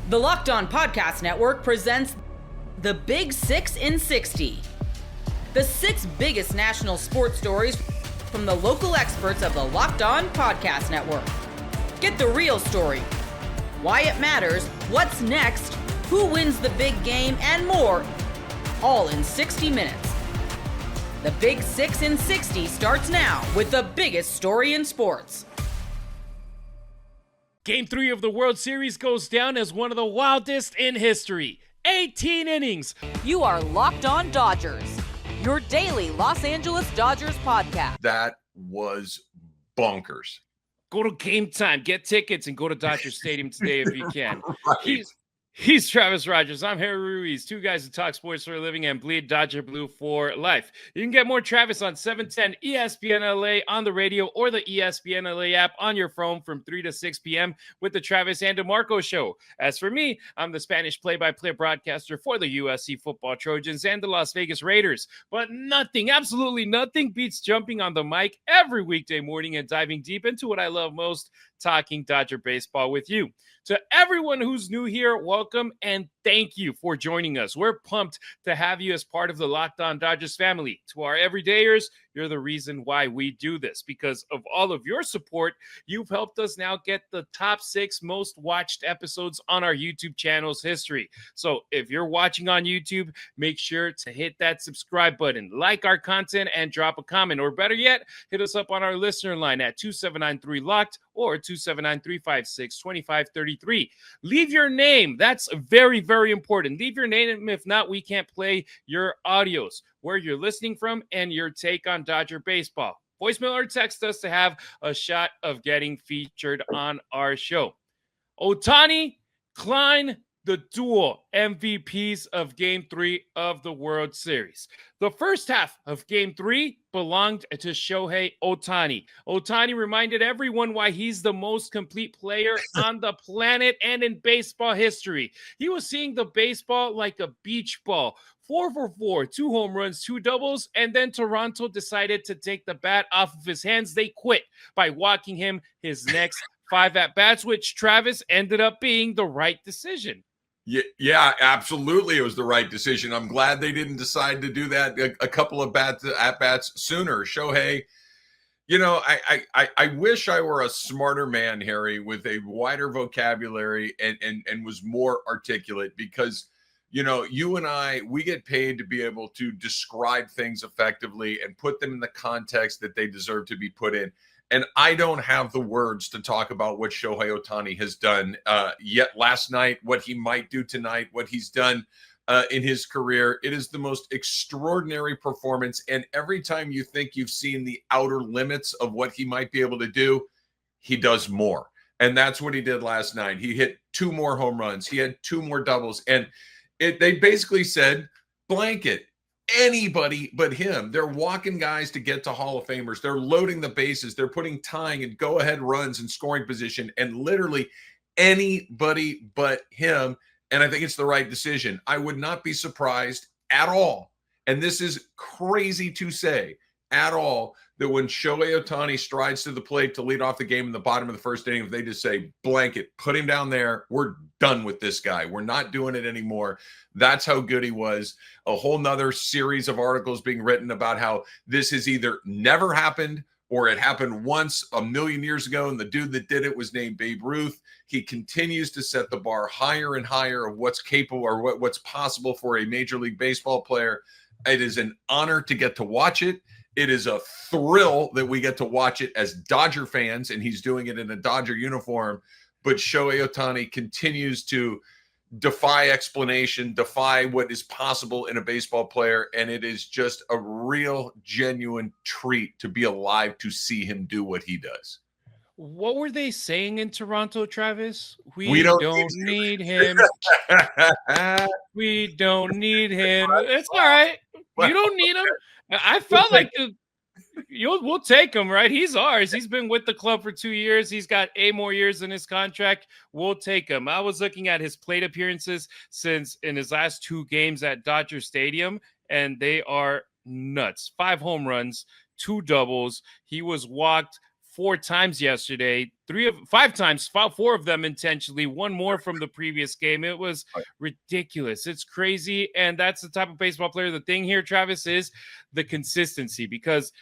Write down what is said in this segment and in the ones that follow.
The Locked On Podcast Network presents the Big 6 in 60. The 6 biggest national sports stories from the local experts of the Locked On Podcast Network. Get the real story, why it matters, what's next, who wins the big game, and more, all in 60 minutes. The Big 6 in 60 starts now with the biggest story in sports. Game 3 of the World Series goes down as one of the wildest in history. 18 innings. You are Locked On Dodgers, your daily Los Angeles Dodgers podcast. That was bonkers. Go to Gametime, get tickets, and go to Dodger Stadium today if you can. Right. He's Travis Rogers. I'm Harry Ruiz. Two guys who talk sports for a living and bleed Dodger blue for life. You can get more Travis on 710 ESPN LA on the radio or the ESPN LA app on your phone from 3 to 6 p.m. with the Travis and DeMarco Show. As for me, I'm the Spanish play-by-play broadcaster for the USC Football Trojans and the Las Vegas Raiders. But nothing, absolutely nothing beats jumping on the mic every weekday morning and diving deep into what I love most, talking Dodger baseball with you. To everyone who's new here, welcome and thank you for joining us. We're pumped to have you as part of the Locked On Dodgers family. To our everydayers, you're the reason why we do this. Because of all of your support, you've helped us now get the top 6 most watched episodes on our YouTube channel's history. So if you're watching on YouTube, make sure to hit that subscribe button, like our content, and drop a comment. Or better yet, hit us up on our listener line at 2793-LOCKED or 279-356-2533. Leave your name. That's very, very important. Leave your name. If not, we can't play your audios, where you're listening from, and your take on Dodger baseball. Voicemail or text us to have a shot of getting featured on our show. Ohtani, Klein, the dual MVPs of Game 3 of the World Series. The first half of Game 3 belonged to Shohei Ohtani. Ohtani reminded everyone why he's the most complete player on the planet and in baseball history. He was seeing the baseball like a beach ball. 4 for 4, 2 home runs, 2 doubles, and then Toronto decided to take the bat off of his hands. They quit by walking him his next 5 at-bats, which, Travis, ended up being the right decision. Yeah, absolutely. It was the right decision. I'm glad they didn't decide to do that a couple of at-bats sooner. Shohei, you know, I wish I were a smarter man, Harry, with a wider vocabulary and was more articulate, because, you know, you and I, we get paid to be able to describe things effectively and put them in the context that they deserve to be put in. And I don't have the words to talk about what Shohei Ohtani has done yet last night, what he might do tonight, what he's done in his career. It is the most extraordinary performance. And every time you think you've seen the outer limits of what he might be able to do, he does more. And that's what he did last night. He hit 2 more home runs. He had 2 more doubles. And they basically said, blanket. Anybody but him. They're walking guys to get to Hall of Famers. They're loading the bases. They're putting tying and go-ahead runs in scoring position, and literally anybody but him. And I think it's the right decision. I would not be surprised at all, and this is crazy to say, at all, that when Shohei Ohtani strides to the plate to lead off the game in the bottom of the first inning, if they just say, blanket, put him down there, we're done with this guy. We're not doing it anymore. That's how good he was. A whole nother series of articles being written about how this has either never happened or it happened once a million years ago, and the dude that did it was named Babe Ruth. He continues to set the bar higher and higher of what's capable or what's possible for a Major League Baseball player. It is an honor to get to watch it. It is a thrill that we get to watch it as Dodger fans, and he's doing it in a Dodger uniform. But Shohei Ohtani continues to defy explanation, defy what is possible in a baseball player, and it is just a real, genuine treat to be alive to see him do what he does. What were they saying in Toronto, Travis? We don't need him. We don't need him. It's all right. You don't need him. I felt like we'll take him, right? He's ours. He's been with the club for 2 years. He's got 8 more years in his contract. We'll take him. I was looking at his plate appearances since in his last 2 games at Dodger Stadium, and they are nuts. 5 home runs, 2 doubles. He was walked 4 times yesterday. 4 of them intentionally, one more from the previous game. It was ridiculous. It's crazy. And that's the type of baseball player. The thing here, Travis, is the consistency, because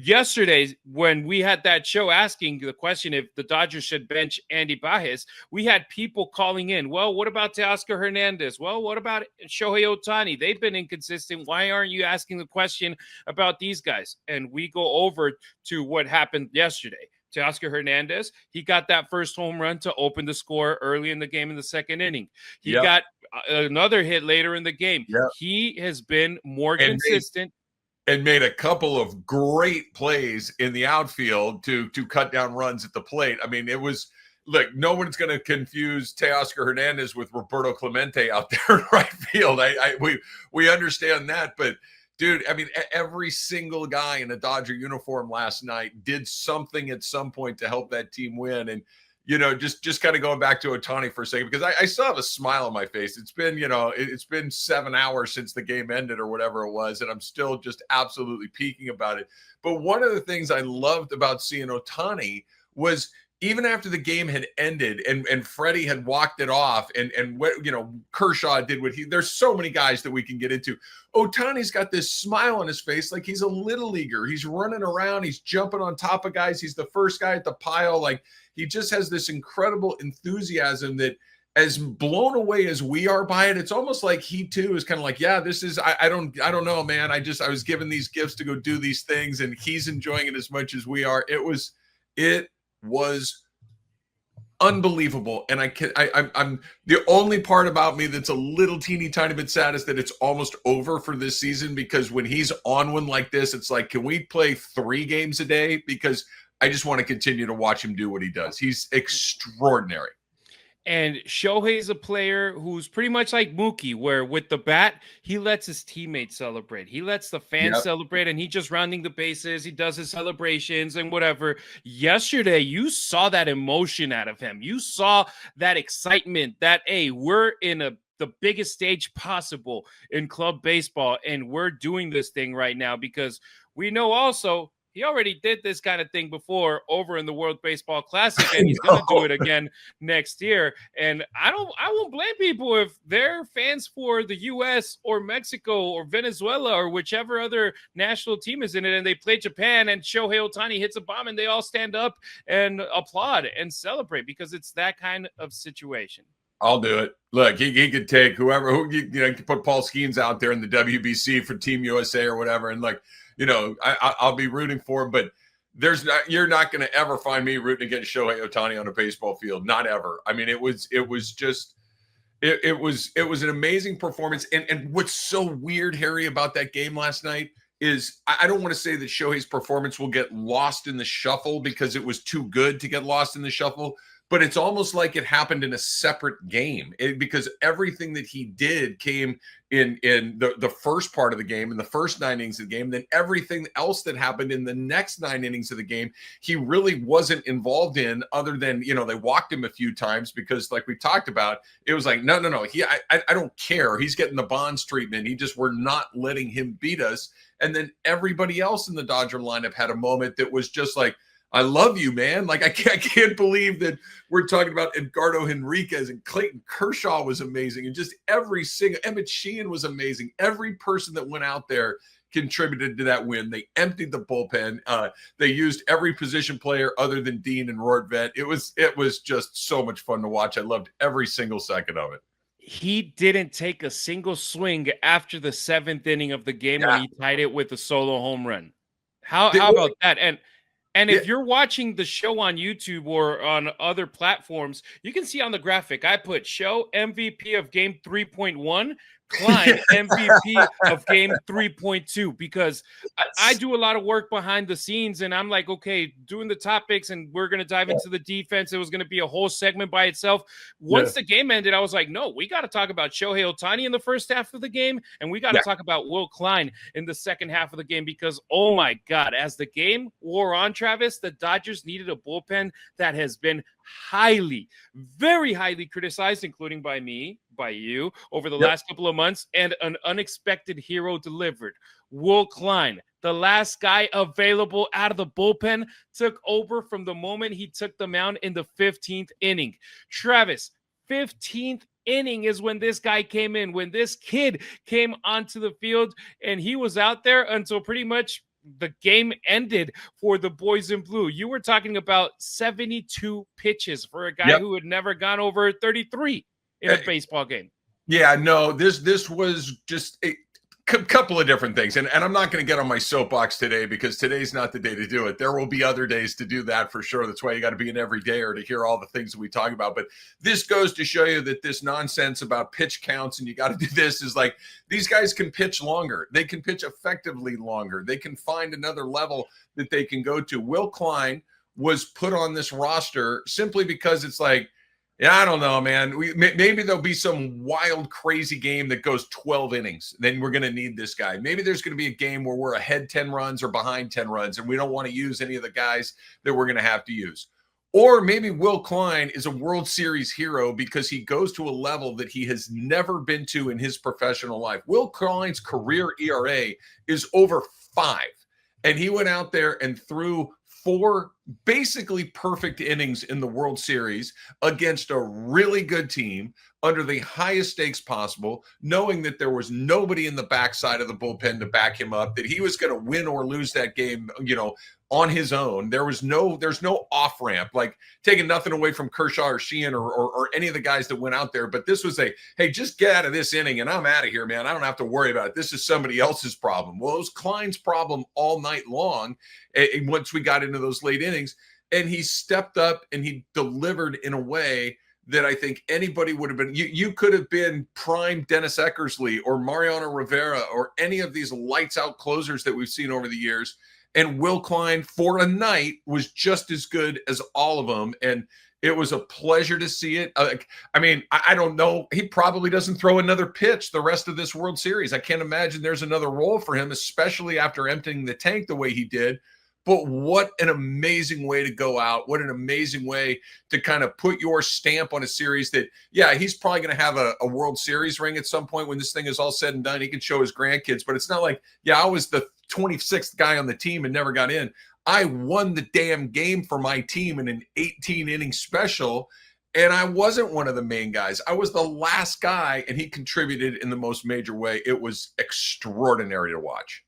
yesterday when we had that show asking the question if the Dodgers should bench Andy Baez, we had people calling in, well, what about Teoscar Hernandez? Well, what about Shohei Ohtani? They've been inconsistent. Why aren't you asking the question about these guys? And we go over to what happened yesterday. Teoscar Hernandez, he got that first home run to open the score early in the game in the second inning. He got another hit later in the game. He has been more consistent. And made a couple of great plays in the outfield to cut down runs at the plate. I mean, it was, look, no one's going to confuse Teoscar Hernandez with Roberto Clemente out there in right field. We understand that, but dude, I mean, every single guy in a Dodger uniform last night did something at some point to help that team win. And you know, just kind of going back to Ohtani for a second, because I still have a smile on my face. It's been, you know, it's been 7 hours since the game ended or whatever it was, and I'm still just absolutely peaking about it. But one of the things I loved about seeing Ohtani was even after the game had ended and Freddie had walked it off and what, you know, Kershaw did what there's so many guys that we can get into. Ohtani's got this smile on his face like he's a little leaguer. He's running around. He's jumping on top of guys. He's the first guy at the pile. Like, he just has this incredible enthusiasm that, as blown away as we are by it, it's almost like he too is kind of like, yeah, this is, I don't know, man. I was given these gifts to go do these things, and he's enjoying it as much as we are. It was unbelievable. And I'm the only part about me that's a little teeny tiny bit sad is that it's almost over for this season, because when he's on one like this, it's like, can we play 3 games a day? Because I just want to continue to watch him do what he does. He's extraordinary. And Shohei's a player who's pretty much like Mookie, where with the bat, he lets his teammates celebrate. He lets the fans celebrate, and he just rounding the bases. He does his celebrations and whatever. Yesterday, you saw that emotion out of him. You saw that excitement that, hey, we're in the biggest stage possible in club baseball, and we're doing this thing right now, because we know also he already did this kind of thing before over in the World Baseball Classic, and he's going to do it again next year. And I won't blame people if they're fans for the U.S. or Mexico or Venezuela or whichever other national team is in it, and they play Japan and Shohei Ohtani hits a bomb, and they all stand up and applaud and celebrate, because it's that kind of situation. I'll do it. Look, he could take who you know, could put Paul Skeens out there in the WBC for Team USA or whatever, and like, you know, I'll be rooting for him, but you're not going to ever find me rooting against Shohei Ohtani on a baseball field. Not ever. I mean, it was an amazing performance. And what's so weird, Harry, about that game last night is I don't want to say that Shohei's performance will get lost in the shuffle because it was too good to get lost in the shuffle, but it's almost like it happened in a separate game, because everything that he did came in the first part of the game, in the first 9 innings of the game. Then everything else that happened in the next 9 innings of the game, he really wasn't involved in, other than, you know, they walked him a few times because, like we talked about, it was like, no. I don't care. He's getting the Bonds treatment. We're not letting him beat us. And then everybody else in the Dodger lineup had a moment that was just like, I love you, man. Like, I can't believe that we're talking about Edgardo Henriquez, and Clayton Kershaw was amazing. And just every single, Emmett Sheehan was amazing. Every person that went out there contributed to that win. They emptied the bullpen. They used every position player other than Dean and Rortvedt. It was just so much fun to watch. I loved every single second of it. He didn't take a single swing after the 7th inning of the game when he tied it with a solo home run. How about that? And if you're watching the show on YouTube or on other platforms, you can see on the graphic, I put Show MVP of game 3.1, Klein MVP of game 3.2, because I do a lot of work behind the scenes, and I'm like, okay, doing the topics, and we're going to dive into the defense. It was going to be a whole segment by itself. Once the game ended, I was like, no, we got to talk about Shohei Ohtani in the first half of the game, and we got to talk about Will Klein in the second half of the game, because, oh my God, as the game wore on, Travis, the Dodgers needed a bullpen that has been very highly criticized, including by me, by you, over the last couple of months, and an unexpected hero delivered. Will Klein, the last guy available out of the bullpen, took over from the moment he took the mound in the 15th inning. Travis, 15th inning is when this guy came in, when this kid came onto the field, and he was out there until pretty much the game ended for the boys in blue. You were talking about 72 pitches for a guy who had never gone over 33 in a baseball game. Yeah, no, this was just a couple of different things. And I'm not going to get on my soapbox today because today's not the day to do it. There will be other days to do that for sure. That's why you got to be an everydayer to hear all the things that we talk about. But this goes to show you that this nonsense about pitch counts and you got to do this is like, these guys can pitch longer. They can pitch effectively longer. They can find another level that they can go to. Will Klein was put on this roster simply because it's like, yeah, I don't know, man. Maybe there'll be some wild, crazy game that goes 12 innings. Then we're going to need this guy. Maybe there's going to be a game where we're ahead 10 runs or behind 10 runs, and we don't want to use any of the guys that we're going to have to use. Or maybe Will Klein is a World Series hero because he goes to a level that he has never been to in his professional life. Will Klein's career ERA is over 5, and he went out there and threw 4 basically perfect innings in the World Series against a really good team under the highest stakes possible, knowing that there was nobody in the backside of the bullpen to back him up, that he was going to win or lose that game, on his own. There's no off ramp, like taking nothing away from Kershaw or Sheehan or any of the guys that went out there. But this was hey, just get out of this inning and I'm out of here, man. I don't have to worry about it. This is somebody else's problem. Well, it was Klein's problem all night long. And once we got into those late innings, and he stepped up and he delivered in a way that I think anybody would have been. You could have been prime Dennis Eckersley or Mariano Rivera or any of these lights out closers that we've seen over the years. And Will Klein for a night was just as good as all of them. And it was a pleasure to see it. I don't know. He probably doesn't throw another pitch the rest of this World Series. I can't imagine there's another role for him, especially after emptying the tank the way he did. But what an amazing way to go out. What an amazing way to kind of put your stamp on a series that, yeah, he's probably going to have a World Series ring at some point when this thing is all said and done. He can show his grandkids, but it's not like, yeah, I was the 26th guy on the team and never got in. I won the damn game for my team in an 18-inning special, and I wasn't one of the main guys. I was the last guy, and he contributed in the most major way. It was extraordinary to watch.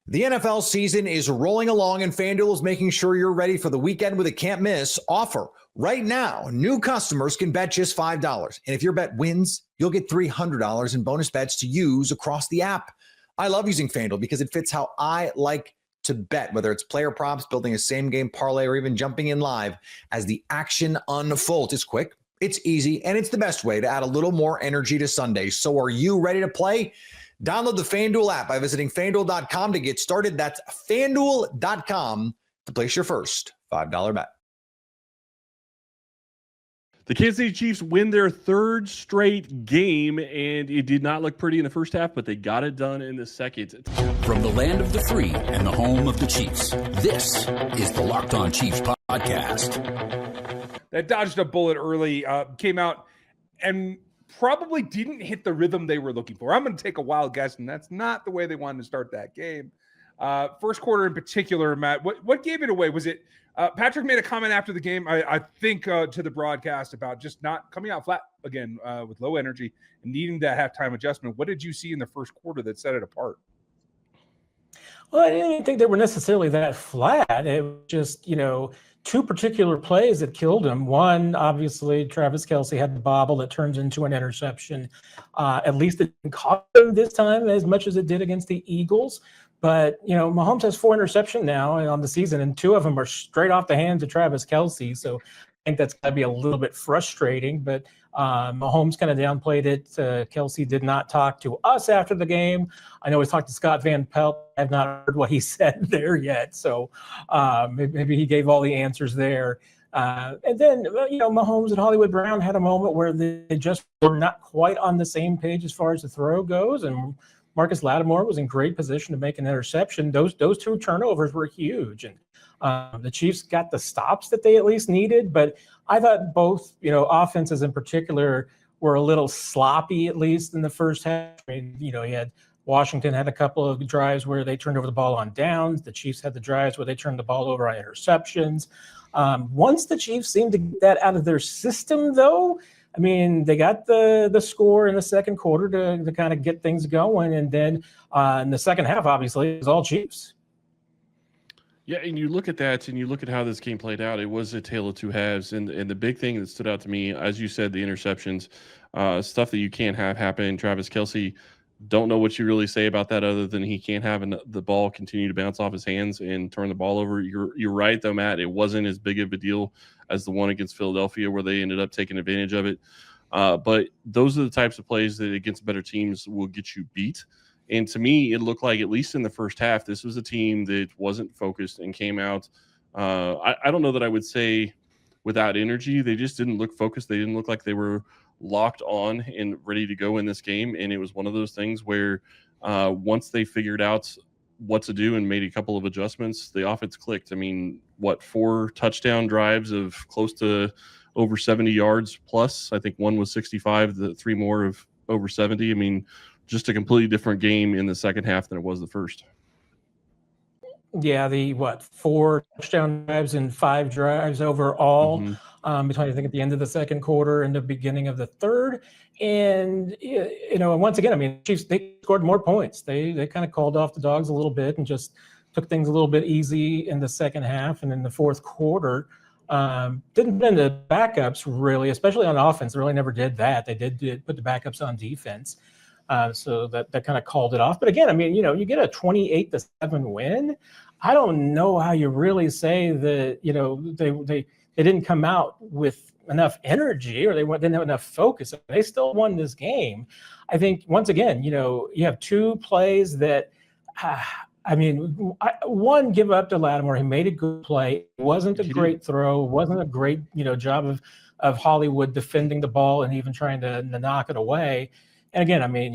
The NFL season is rolling along, and FanDuel is making sure you're ready for the weekend with a can't-miss offer. Right now, new customers can bet just $5. And if your bet wins, you'll get $300 in bonus bets to use across the app. I love using FanDuel because it fits how I like to bet, whether it's player props, building a same-game parlay, or even jumping in live as the action unfolds. It's quick, it's easy, and it's the best way to add a little more energy to Sundays. So are you ready to play? Download the FanDuel app by visiting FanDuel.com to get started. That's FanDuel.com to place your first $5 bet. The Kansas City Chiefs win their 3rd straight game, and it did not look pretty in the first half, but they got it done in the second. From the land of the free and the home of the Chiefs, this is the Locked On Chiefs podcast. That dodged a bullet early, came out and probably didn't hit the rhythm they were looking for. I'm going to take a wild guess, and that's not the way they wanted to start that game. First quarter in particular, Matt, what gave it away? Was it Patrick made a comment after the game, I think, to the broadcast about just not coming out flat again with low energy and needing that halftime adjustment. What did you see in the first quarter that set it apart? Well, I didn't think they were necessarily that flat. It was just, 2 particular plays that killed him. One, obviously, Travis Kelce had the bobble that turns into an interception. At least it didn't cost him this time as much as it did against the Eagles. But, Mahomes has 4 interceptions now on the season, and 2 of them are straight off the hands of Travis Kelce. So I think that's going to be a little bit frustrating. But Mahomes kind of downplayed it. Kelce did not talk to us after the game. I know he talked to Scott Van Pelt. I have not heard what he said there yet. So maybe he gave all the answers there. And then, Mahomes and Hollywood Brown had a moment where they just were not quite on the same page as far as the throw goes. And Marcus Lattimore was in great position to make an interception. Those 2 turnovers were huge. And the Chiefs got the stops that they at least needed. But I thought both, offenses in particular were a little sloppy, at least in the first half. I mean, you had Washington had a couple of drives where they turned over the ball on downs. The Chiefs had the drives where they turned the ball over on interceptions. Once the Chiefs seemed to get that out of their system, though, I mean, they got the score in the second quarter to kind of get things going. And then in the second half, obviously, it was all Chiefs. Yeah, and you look at that and you look at how this game played out. It was a tale of two halves. And the big thing that stood out to me, as you said, the interceptions, stuff that you can't have happen. Travis Kelce, don't know what you really say about that other than he can't have the ball continue to bounce off his hands and turn the ball over. You're right, though, Matt. It wasn't as big of a deal as the one against Philadelphia where they ended up taking advantage of it. But those are the types of plays that against better teams will get you beat. And to me, it looked like, at least in the first half, this was a team that wasn't focused and came out. I don't know that I would say without energy. They just didn't look focused. They didn't look like they were locked on and ready to go in this game. And it was one of those things where once they figured out what to do and made a couple of adjustments, the offense clicked. I mean, 4 touchdown drives of close to over 70 yards plus. I think one was 65, the 3 more of over 70. I mean, just a completely different game in the second half than it was the first. Yeah, 4 touchdown drives and 5 drives overall between, I think, at the end of the second quarter and the beginning of the third. And, once again, I mean, Chiefs, they scored more points. They kind of called off the dogs a little bit and just took things a little bit easy in the second half. And in the fourth quarter, didn't bend the backups really, especially on offense. They really never did that. They did put the backups on defense. So that kind of called it off. But again, I mean, you get a 28-7 win. I don't know how you really say that, they didn't come out with enough energy or they didn't have enough focus. They still won this game. I think, once again, you have 2 plays that, one, give up to Lattimore. He made a good play. It wasn't a great throw. It wasn't a great, job of Hollywood defending the ball and even trying to knock it away. And again, I mean,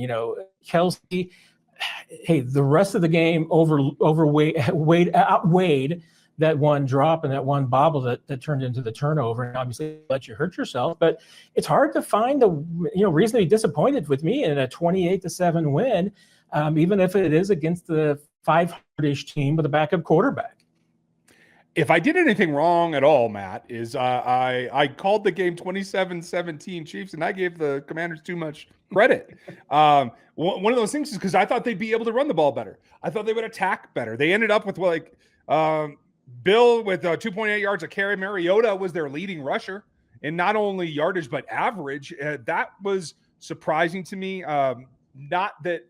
Kelce, hey, the rest of the game outweighed that one drop and that one bobble that turned into the turnover, and obviously let you hurt yourself. But it's hard to find a reason to be disappointed with me in a 28-7 win, even if it is against the 500-ish team with a backup quarterback. If I did anything wrong at all, Matt, is I called the game 27-17 Chiefs, and I gave the Commanders too much credit. One of those things is because I thought they'd be able to run the ball better. I thought they would attack better. They ended up with Bill with 2.8 yards a carry. Mariota was their leading rusher, and not only yardage but average. That was surprising to me. Not that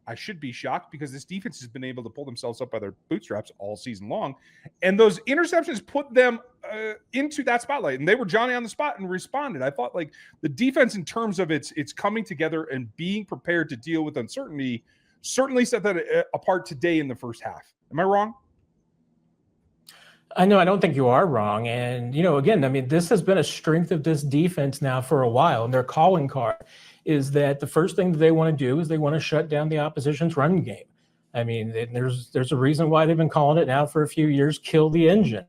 I should be shocked, because this defense has been able to pull themselves up by their bootstraps all season long. And those interceptions put them into that spotlight, and they were Johnny on the spot and responded. I thought the defense, in terms of its coming together and being prepared to deal with uncertainty, certainly set that apart today in the first half. Am I wrong? I know, I don't think you are wrong. And, again, I mean, this has been a strength of this defense now for a while, and their calling card is that the first thing that they want to do is they want to shut down the opposition's run game. I mean, there's a reason why they've been calling it now for a few years, kill the engine.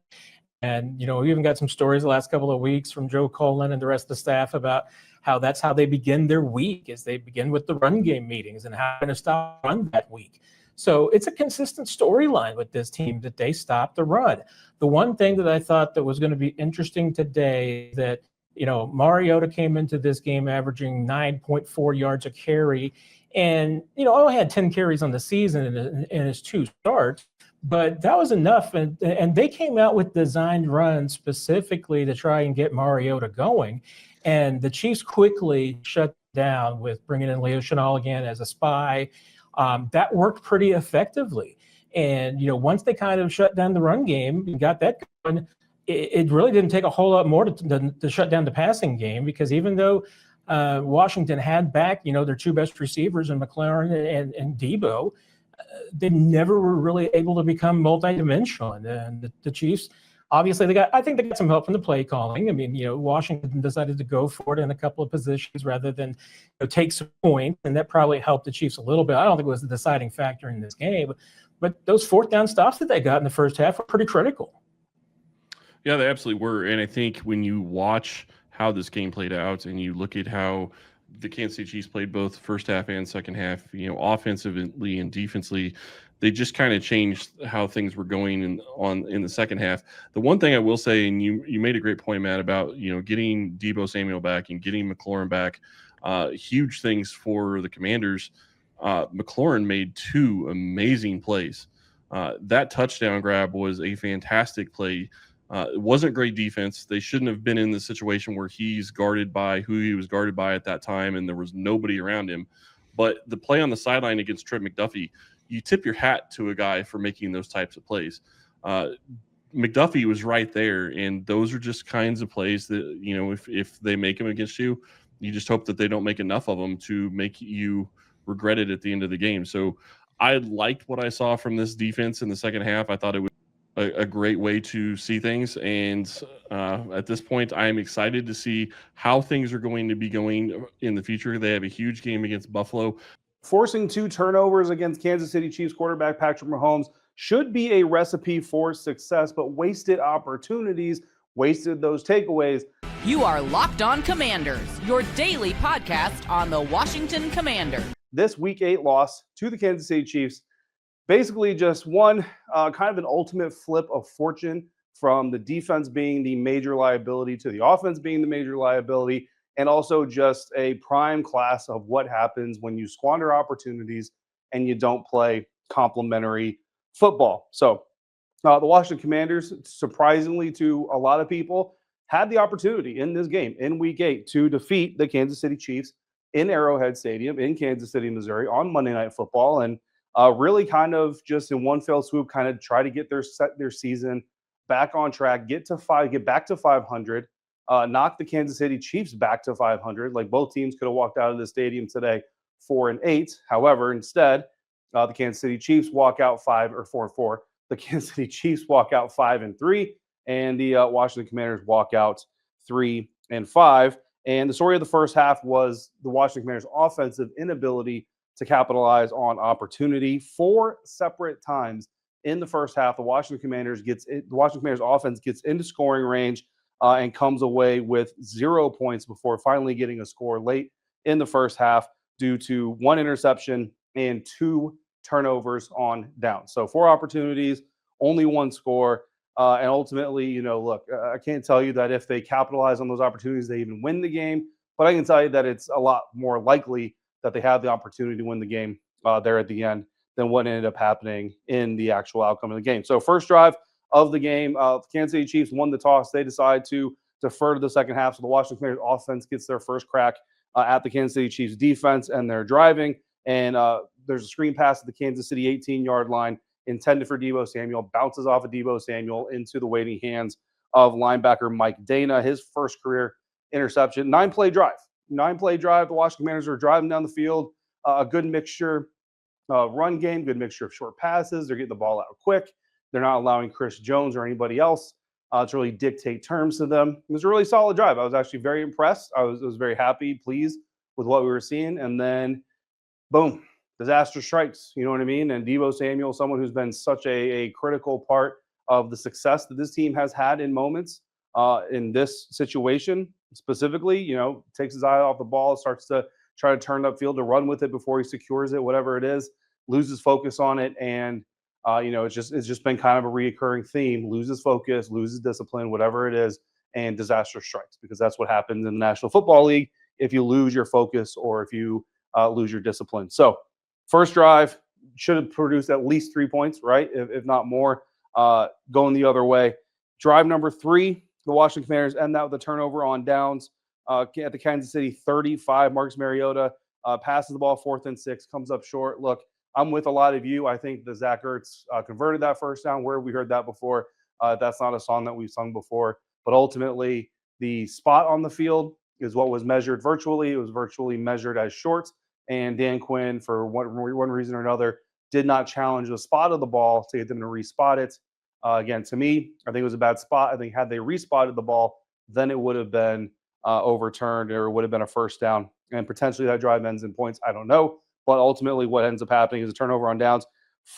And, we even got some stories the last couple of weeks from Joe Colin and the rest of the staff about how that's how they begin their week, is they begin with the run game meetings and how they're going to stop run that week. So it's a consistent storyline with this team that they stop the run. The one thing that I thought that was going to be interesting today, that Mariota came into this game averaging 9.4 yards a carry, and only had 10 carries on the season in his 2 starts, but that was enough. And they came out with designed runs specifically to try and get Mariota going, and the Chiefs quickly shut down with bringing in Leo Chenal again as a spy. That worked pretty effectively. And, once they kind of shut down the run game and got that going, it really didn't take a whole lot more to shut down the passing game, because even though Washington had back, their 2 best receivers in McLaurin and Debo, they never were really able to become multidimensional. And the Chiefs, obviously, I think they got some help from the play calling. I mean, Washington decided to go for it in a couple of positions rather than take some points, and that probably helped the Chiefs a little bit. I don't think it was the deciding factor in this game, but those 4th down stops that they got in the first half were pretty critical. Yeah, they absolutely were. And I think when you watch how this game played out and you look at how the Kansas City Chiefs played both first half and second half, offensively and defensively. They just kind of changed how things were going in the second half. The one thing I will say, and you made a great point, Matt, about getting Deebo Samuel back and getting McLaurin back, huge things for the Commanders. McLaurin made 2 amazing plays. That touchdown grab was a fantastic play. It wasn't great defense. They shouldn't have been in the situation where he's guarded by who he was guarded by at that time, and there was nobody around him. But the play on the sideline against Trent McDuffie, you tip your hat to a guy for making those types of plays. McDuffie was right there, and those are just kinds of plays that, if they make them against you, you just hope that they don't make enough of them to make you regret it at the end of the game. So I liked what I saw from this defense in the second half. I thought it was a great way to see things. And at this point, I am excited to see how things are going to be going in the future. They have a huge game against Buffalo. Forcing 2 turnovers against Kansas City Chiefs quarterback Patrick Mahomes should be a recipe for success, but wasted opportunities, wasted those takeaways. You are Locked On Commanders, your daily podcast on the Washington Commanders. This Week 8 loss to the Kansas City Chiefs, basically just one kind of an ultimate flip of fortune from the defense being the major liability to the offense being the major liability, and also just a prime class of what happens when you squander opportunities and you don't play complementary football. So the Washington Commanders, surprisingly to a lot of people, had the opportunity in this game in Week 8 to defeat the Kansas City Chiefs in Arrowhead Stadium in Kansas City, Missouri on Monday Night Football, and really kind of just in one fell swoop kind of try to get their season back on track, get back to 500, knock the Kansas City Chiefs back to 500. Like, both teams could have walked out of the stadium today 4-8. However, instead, the Kansas City Chiefs walk out 4-4. The Kansas City Chiefs walk out 5-3, and the Washington Commanders walk out 3-5. And the story of the first half was the Washington Commanders' offensive inability to capitalize on opportunity. 4 separate times in the first half, the Washington Commanders offense gets into scoring range and comes away with 0 points before finally getting a score late in the first half due to 1 interception and 2 turnovers on down. So 4 opportunities, only 1 score. And ultimately, look, I can't tell you that if they capitalize on those opportunities, they even win the game. But I can tell you that it's a lot more likely that they have the opportunity to win the game there at the end than what ended up happening in the actual outcome of the game. So first drive of the game, the Kansas City Chiefs won the toss. They decide to defer to the second half. So the Washington Commanders offense gets their first crack at the Kansas City Chiefs defense, and they're driving. And there's a screen pass at the Kansas City 18-yard line intended for Deebo Samuel, bounces off of Deebo Samuel into the waiting hands of linebacker Mike Dana, his first career interception. 9-play drive. The Washington Commanders are driving down the field, a good mixture run game, good mixture of short passes. They're getting the ball out quick. They're not allowing Chris Jones or anybody else to really dictate terms to them. It was a really solid drive. I was actually very impressed. I was very happy, pleased with what we were seeing. And then, boom, disaster strikes. You know what I mean? And Deebo Samuel, someone who's been such a critical part of the success that this team has had in moments in this situation specifically, takes his eye off the ball, starts to try to turn upfield to run with it before he secures it, whatever it is, loses focus on it. And, it's just been kind of a reoccurring theme, loses focus, loses discipline, whatever it is, and disaster strikes, because that's what happens in the National Football League if you lose your focus or if you lose your discipline. So first drive should have produced at least 3 points, right? If not more, going the other way. Drive number 3, the Washington Commanders end that with a turnover on downs at the Kansas City 35. Marcus Mariota passes the ball 4th and 6, comes up short. Look, I'm with a lot of you. I think that Zach Ertz converted that first down. Where have we heard that before? That's not a song that we've sung before. But ultimately, the spot on the field is what was measured virtually. It was virtually measured as short. And Dan Quinn, for one reason or another, did not challenge the spot of the ball to get them to respot it. Again, to me, I think it was a bad spot. I think had they respotted the ball, then it would have been overturned, or it would have been a first down, and potentially that drive ends in points. I don't know, but ultimately, what ends up happening is a turnover on downs.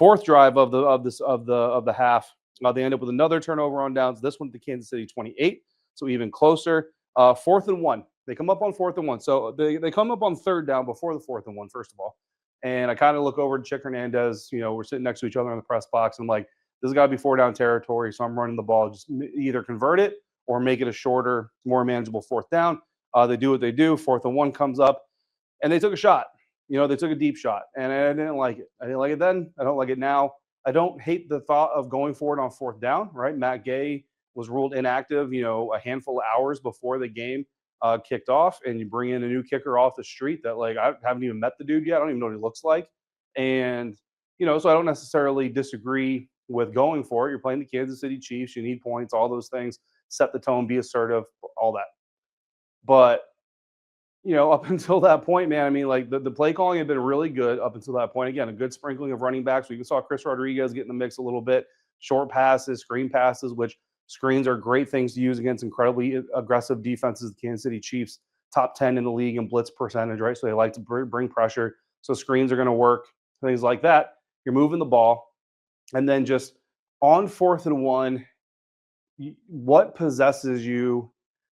4th drive of the half, they end up with another turnover on downs. This one at the Kansas City 28, so even closer. 4th and 1. They come up on 4th and 1. So they come up on 3rd down before the 4th and 1, first of all. And I kind of look over to Chick Hernandez. We're sitting next to each other in the press box. And I'm like, this has got to be 4th-down territory. So I'm running the ball. Just either convert it or make it a shorter, more manageable 4th down. They do what they do. 4th and 1 comes up. And they took a shot. They took a deep shot. And I didn't like it. I didn't like it then. I don't like it now. I don't hate the thought of going forward on 4th down, right? Matt Gay was ruled inactive, a handful of hours before the game kicked off, and you bring in a new kicker off the street that, like, I haven't even met the dude yet. I don't even know what he looks like. And, so I don't necessarily disagree with going for it. You're playing the Kansas City Chiefs. You need points, all those things, set the tone, be assertive, all that. But, up until that point, man, I mean, like the play calling had been really good up until that point. Again, a good sprinkling of running backs. We saw Chris Rodriguez get in the mix a little bit, short passes, screen passes, which screens are great things to use against incredibly aggressive defenses. The Kansas City Chiefs, top 10 in the league in blitz percentage, right? So they like to bring pressure. So screens are going to work, things like that. You're moving the ball. And then just on 4th and 1, what possesses you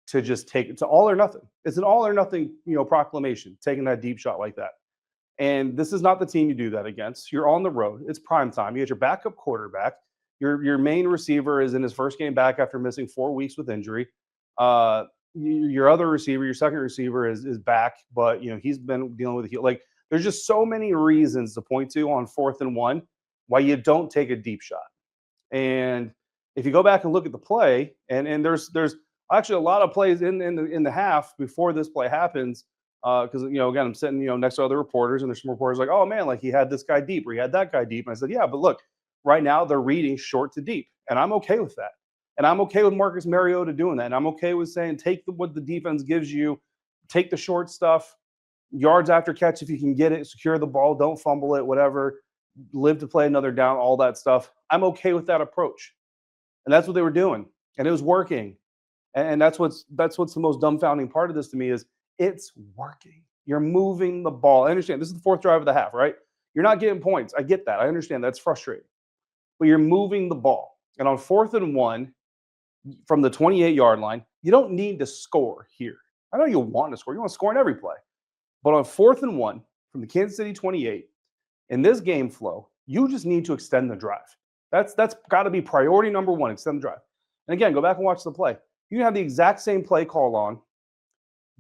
to just take it to all or nothing? It's an all or nothing, proclamation, taking that deep shot like that. And this is not the team you do that against. You're on the road. It's prime time. You get your backup quarterback. Your main receiver is in his first game back after missing 4 weeks with injury. Your other receiver, your second receiver is back, but he's been dealing with heel. Like, there's just so many reasons to point to on 4th and 1 why you don't take a deep shot. And if you go back and look at the play, and there's actually a lot of plays in the half before this play happens, because again, I'm sitting next to other reporters, and there's some reporters like, oh man, like he had this guy deep or he had that guy deep, and I said, yeah, but look, right now they're reading short to deep, and I'm okay with that, and I'm okay with Marcus Mariota doing that, and I'm okay with saying take what the defense gives you, take the short stuff, yards after catch if you can get it, secure the ball, don't fumble it, whatever, live to play another down, all that stuff. I'm okay with that approach, and that's what they were doing, and it was working. And that's what's the most dumbfounding part of this to me is it's working. You're moving the ball. I understand this is the 4th drive of the half, right? You're not getting points. I get that. I understand that's frustrating. But you're moving the ball. And on 4th and 1 from the 28-yard line, you don't need to score here. I know you want to score. You want to score in every play. But on 4th and 1 from the Kansas City 28, in this game flow, you just need to extend the drive. That's got to be priority number 1, extend the drive. And again, go back and watch the play. You can have the exact same play call on,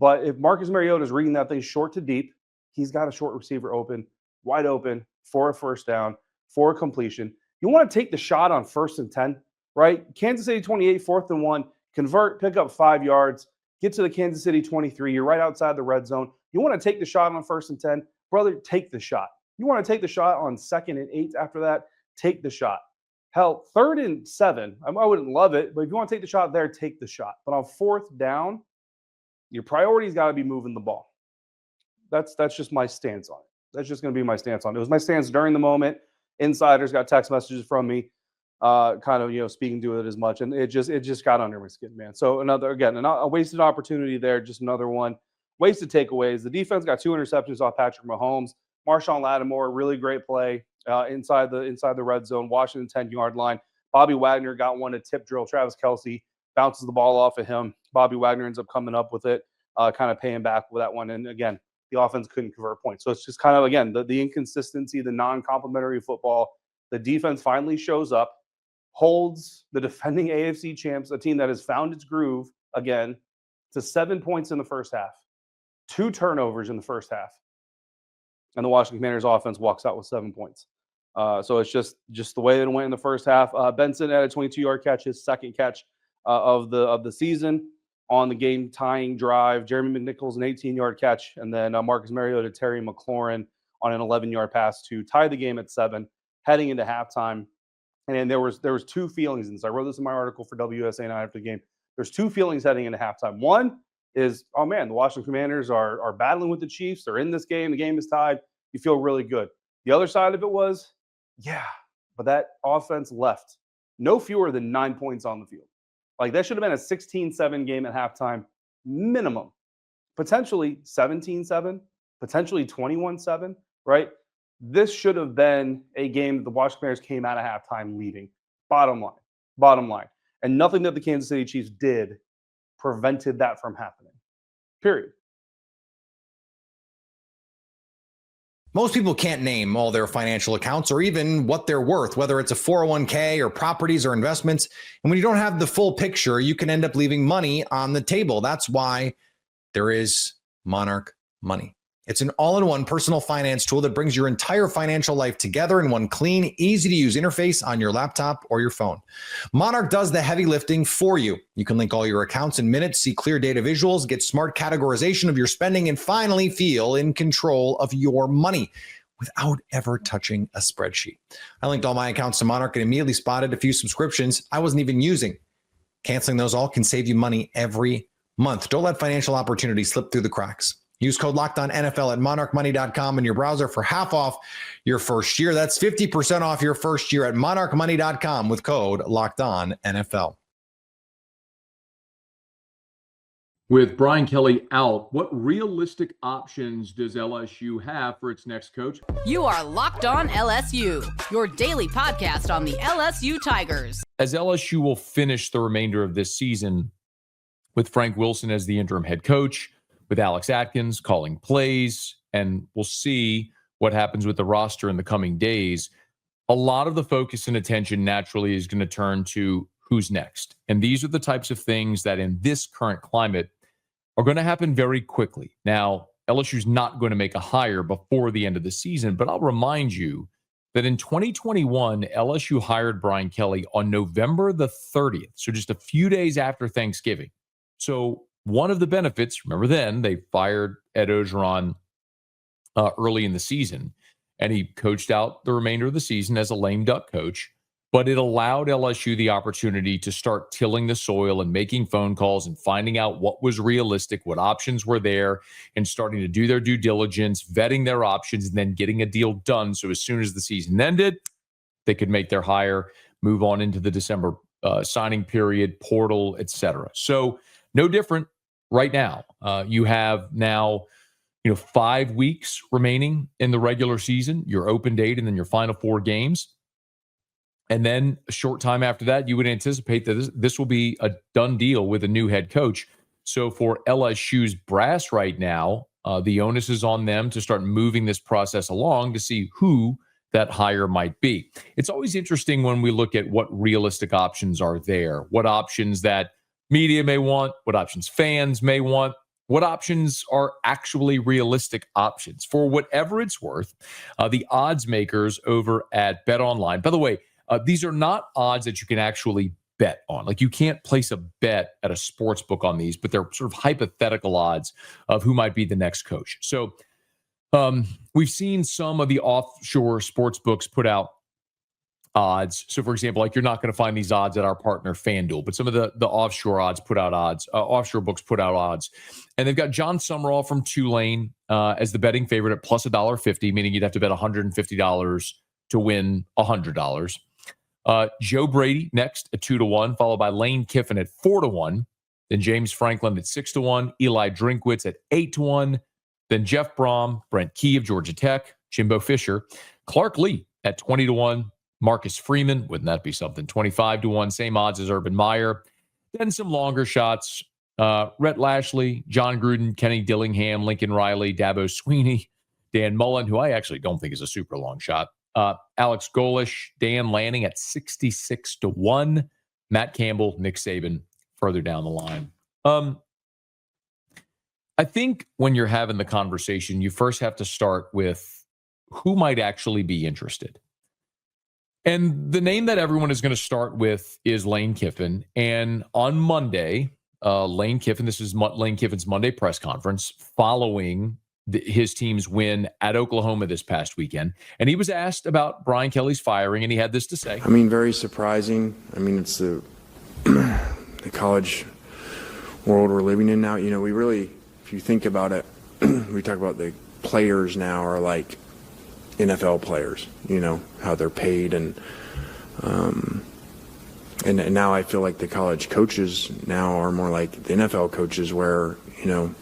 but if Marcus Mariota is reading that thing short to deep, he's got a short receiver open, wide open for a 1st down, for a completion. You want to take the shot on 1st and 10, right? Kansas City 28, 4th and 1, convert, pick up 5 yards, get to the Kansas City 23. You're right outside the red zone. You want to take the shot on 1st and 10, brother, take the shot. You want to take the shot on 2nd and 8 after that, take the shot. Hell, 3rd and 7, I wouldn't love it, but if you want to take the shot there, take the shot. But on 4th down, your priority's got to be moving the ball. That's just my stance on it. That's just going to be my stance on it. It was my stance during the moment. Insiders got text messages from me, kind of speaking to it as much, and it just got under my skin, man. So a wasted opportunity there. Just another one. Wasted takeaways. The defense got 2 interceptions off Patrick Mahomes. Marshawn Lattimore, really great play. Inside the red zone, Washington 10-yard line. Bobby Wagner got one to tip drill. Travis Kelce bounces the ball off of him. Bobby Wagner ends up coming up with it, kind of paying back with that one. And again, the offense couldn't convert points. So it's just kind of, again, the inconsistency, the non-complimentary football. The defense finally shows up, holds the defending AFC champs, a team that has found its groove again, to 7 points in the first half, 2 turnovers in the first half. And the Washington Commanders offense walks out with 7 points. So it's just the way that it went in the first half. Benson had a 22-yard catch, his 2nd catch of the season on the game-tying drive. Jeremy McNichols, an 18-yard catch. And then Marcus Mariota, Terry McLaurin on an 11-yard pass to tie the game at 7, heading into halftime. And there was 2 feelings in this. I wrote this in my article for WSA 9 after the game. There's 2 feelings heading into halftime. One is, oh man, the Washington Commanders are battling with the Chiefs. They're in this game. The game is tied. You feel really good. The other side of it was, yeah, but that offense left no fewer than 9 points on the field. Like, that should have been a 16-7 game at halftime, minimum. Potentially 17-7, potentially 21-7, right? This should have been a game that the Washington Commanders came out of halftime leading. Bottom line. And nothing that the Kansas City Chiefs did prevented that from happening. period. Most people can't name all their financial accounts or even what they're worth, whether it's a 401k or properties or investments. And when you don't have the full picture, you can end up leaving money on the table. That's why there is Monarch Money. It's an all-in-one personal finance tool that brings your entire financial life together in one clean, easy-to-use interface on your laptop or your phone. Monarch does the heavy lifting for you. You can link all your accounts in minutes, see clear data visuals, get smart categorization of your spending, and finally feel in control of your money without ever touching a spreadsheet. I linked all my accounts to Monarch and immediately spotted a few subscriptions I wasn't even using. Canceling those all can save you money every month. Don't let financial opportunities slip through the cracks. Use code LOCKEDONNFL at monarchmoney.com in your browser for half off your first year. That's 50% off your first year at monarchmoney.com with code LOCKEDONNFL. With Brian Kelly out, what realistic options does LSU have for its next coach? You are Locked On LSU, your daily podcast on the LSU Tigers. As LSU will finish the remainder of this season with Frank Wilson as the interim head coach, with Alex Atkins calling plays, and we'll see what happens with the roster in the coming days. A lot of the focus and attention naturally is going to turn to who's next. And these are the types of things that in this current climate are going to happen very quickly. Now, LSU's not going to make a hire before the end of the season, but I'll remind you that in 2021, LSU hired Brian Kelly on November the 30th, so just a few days after Thanksgiving. So one of the benefits, remember then, they fired Ed Ogeron early in the season, and he coached out the remainder of the season as a lame duck coach, but it allowed LSU the opportunity to start tilling the soil and making phone calls and finding out what was realistic, what options were there, and starting to do their due diligence, vetting their options, and then getting a deal done. So as soon as the season ended, they could make their hire, move on into the December signing period, portal, etc. So no different right now. You have now, 5 weeks remaining in the regular season, your open date, and then your final 4 games. And then a short time after that, you would anticipate that this will be a done deal with a new head coach. So for LSU's brass right now, the onus is on them to start moving this process along to see who that hire might be. It's always interesting when we look at what realistic options are there, what options that media may want, what options fans may want, what options are actually realistic options. For whatever it's worth, the odds makers over at BetOnline, by the way, these are not odds that you can actually bet on. Like, you can't place a bet at a sports book on these, but they're sort of hypothetical odds of who might be the next coach. So we've seen some of the offshore sports books put out odds. So, for example, like, you're not going to find these odds at our partner FanDuel, but some of the offshore odds put out odds, offshore books put out odds. And they've got John Summerall from Tulane as the betting favorite at plus $1.50, meaning you'd have to bet $150 to win $100. Joe Brady next at 2-1, followed by Lane Kiffin at 4-1. Then James Franklin at 6-1, Eli Drinkwitz at 8-1. Then Jeff Brom, Brent Key of Georgia Tech, Jimbo Fisher, Clark Lee at 20-1. Marcus Freeman, wouldn't that be something? 25-1, same odds as Urban Meyer. Then some longer shots. Rhett Lashley, John Gruden, Kenny Dillingham, Lincoln Riley, Dabo Sweeney, Dan Mullen, who I actually don't think is a super long shot. Alex Golish, Dan Lanning at 66-1. Matt Campbell, Nick Saban further down the line. I think when you're having the conversation, you first have to start with who might actually be interested. And the name that everyone is going to start with is Lane Kiffin. And on Monday, Lane Kiffin, this is Lane Kiffin's Monday press conference following his team's win at Oklahoma this past weekend. And he was asked about Brian Kelly's firing, and he had this to say. I mean, very surprising. I mean, it's the college world we're living in now. You know, we really, if you think about it, we talk about the players now are like NFL players, you know, how they're paid. And now I feel like the college coaches now are more like the NFL coaches where, you know,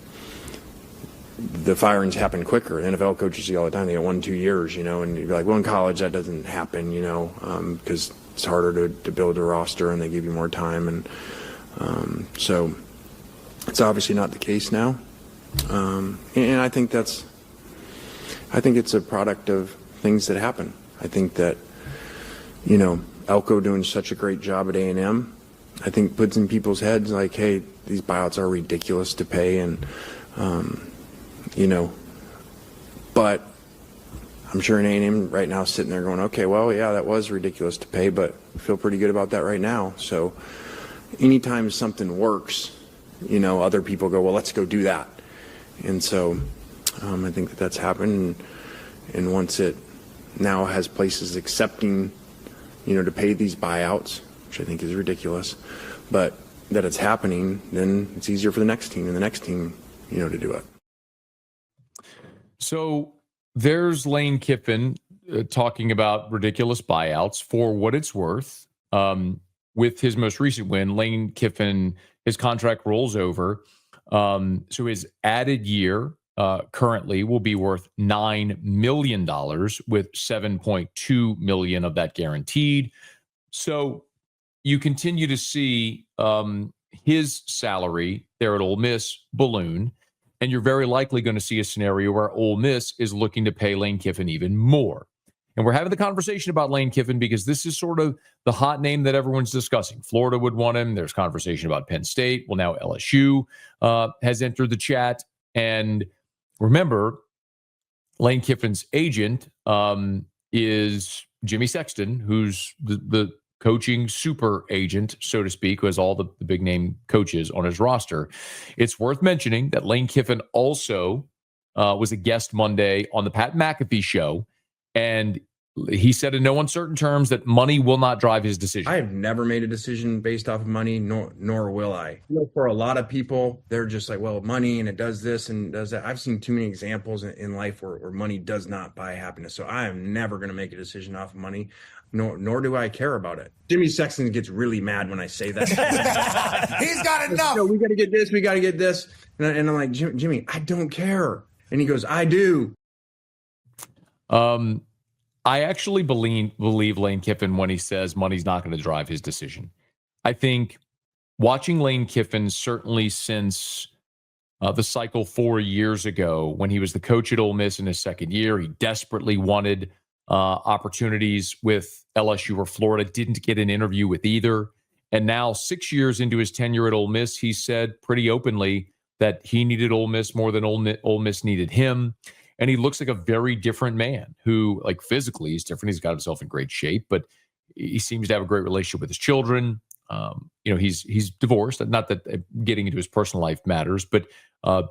the firings happen quicker. NFL coaches see all the time, they get 1-2 years, you know, and you're like, well, in college that doesn't happen, you know, because it's harder to build a roster and they give you more time. And so it's obviously not the case now. And I think it's a product of things that happen. I think that, Elko doing such a great job at A&M, I think puts in people's heads like, hey, these buyouts are ridiculous to pay. And, but I'm sure in A&M right now sitting there going, okay, well, yeah, that was ridiculous to pay, but I feel pretty good about that right now. So anytime something works, other people go, well, let's go do that. And so I think that's happened. And once it now has places accepting, to pay these buyouts, which I think is ridiculous, but that it's happening, then it's easier for the next team and the next team, to do it. So there's Lane Kiffin talking about ridiculous buyouts. For what it's worth, with his most recent win, Lane Kiffin, his contract rolls over. So his added year currently will be worth $9 million, with $7.2 million of that guaranteed. So you continue to see his salary there at Ole Miss balloon, and you're very likely going to see a scenario where Ole Miss is looking to pay Lane Kiffin even more. And we're having the conversation about Lane Kiffin because this is sort of the hot name that everyone's discussing. Florida would want him. There's conversation about Penn State. Well, now LSU has entered the chat. And remember, Lane Kiffin's agent is Jimmy Sexton, who's the coaching super agent, so to speak, who has all the big name coaches on his roster. It's worth mentioning that Lane Kiffin also was a guest Monday on the Pat McAfee show. And he said in no uncertain terms that money will not drive his decision. I have never made a decision based off of money, nor will I. For a lot of people, they're just like, well, money and it does this and does that. I've seen too many examples in life where money does not buy happiness. So I am never going to make a decision off of money, nor do I care about it. Jimmy Sexton gets really mad when I say that. He's got enough. We got to get this. We got to get this. And I'm like, Jimmy, I don't care. And he goes, I do. I actually believe Lane Kiffin when he says money's not going to drive his decision. I think watching Lane Kiffin, certainly since the cycle 4 years ago when he was the coach at Ole Miss in his second year, he desperately wanted opportunities with LSU or Florida, didn't get an interview with either. And now 6 years into his tenure at Ole Miss, he said pretty openly that he needed Ole Miss more than Ole Miss needed him. And he looks like a very different man who, like, physically is different. He's got himself in great shape, but he seems to have a great relationship with his children. He's divorced. Not that getting into his personal life matters, but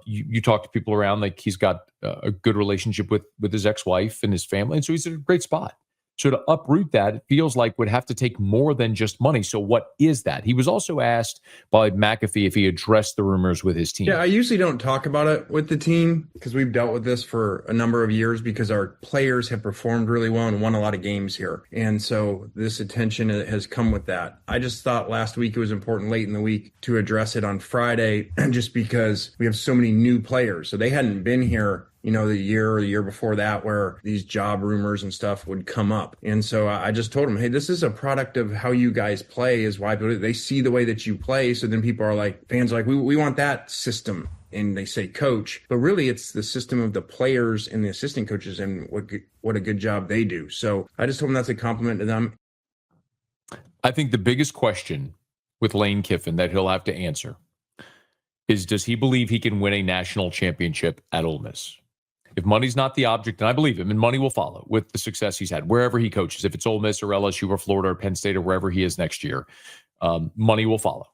you talk to people around, like, he's got a good relationship with his ex-wife and his family. And so he's in a great spot. So to uproot that, it feels like would have to take more than just money. So what is that? He was also asked by McAfee if he addressed the rumors with his team. Yeah, I usually don't talk about it with the team because we've dealt with this for a number of years because our players have performed really well and won a lot of games here. And so this attention has come with that. I just thought last week it was important late in the week to address it on Friday just because we have so many new players. So they hadn't been here the year or the year before that where these job rumors and stuff would come up. And so I just told them, hey, this is a product of how you guys play is why they see the way that you play. So then people are like, fans are like, we want that system. And they say coach, but really it's the system of the players and the assistant coaches and what a good job they do. So I just told them that's a compliment to them. I think the biggest question with Lane Kiffin that he'll have to answer is, does he believe he can win a national championship at Ole Miss? If money's not the object, and I believe him, and money will follow with the success he's had, wherever he coaches, if it's Ole Miss or LSU or Florida or Penn State or wherever he is next year, money will follow.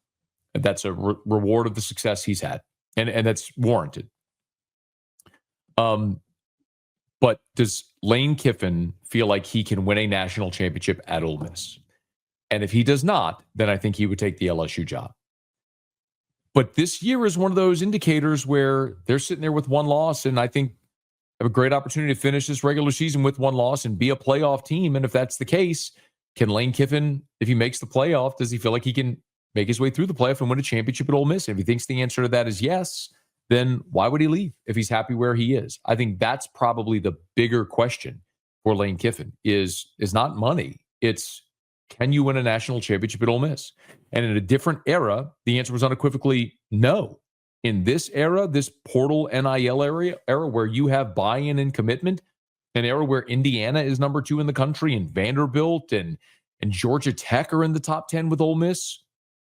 And that's a reward of the success he's had, and that's warranted. But does Lane Kiffin feel like he can win a national championship at Ole Miss? And if he does not, then I think he would take the LSU job. But this year is one of those indicators where they're sitting there with one loss, and I think have a great opportunity to finish this regular season with one loss and be a playoff team. And if that's the case, can Lane Kiffin, if he makes the playoff, does he feel like he can make his way through the playoff and win a championship at Ole Miss? And if he thinks the answer to that is yes, then why would he leave if he's happy where he is? I think that's probably the bigger question for Lane Kiffin is not money. It's, can you win a national championship at Ole Miss? And in a different era, the answer was unequivocally no. in this era, this portal NIL era where you have buy-in and commitment, an era where Indiana is number 2 in the country and Vanderbilt and Georgia Tech are in the top 10 with Ole Miss?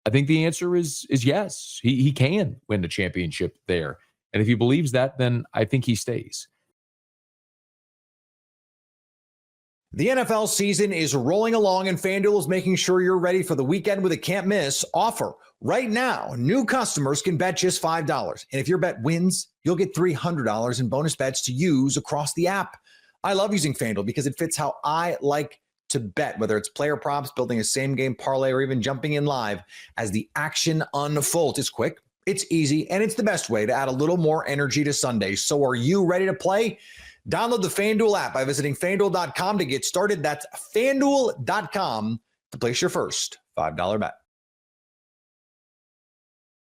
I think the answer is yes. He can win the championship there. And if he believes that, then I think he stays. The NFL season is rolling along, and FanDuel is making sure you're ready for the weekend with a can't-miss offer. Right now, new customers can bet just $5. And if your bet wins, you'll get $300 in bonus bets to use across the app. I love using FanDuel because it fits how I like to bet, whether it's player props, building a same-game parlay, or even jumping in live as the action unfolds. It's quick, it's easy, and it's the best way to add a little more energy to Sundays. So are you ready to play? Download the FanDuel app by visiting FanDuel.com to get started. That's FanDuel.com to place your first $5 bet.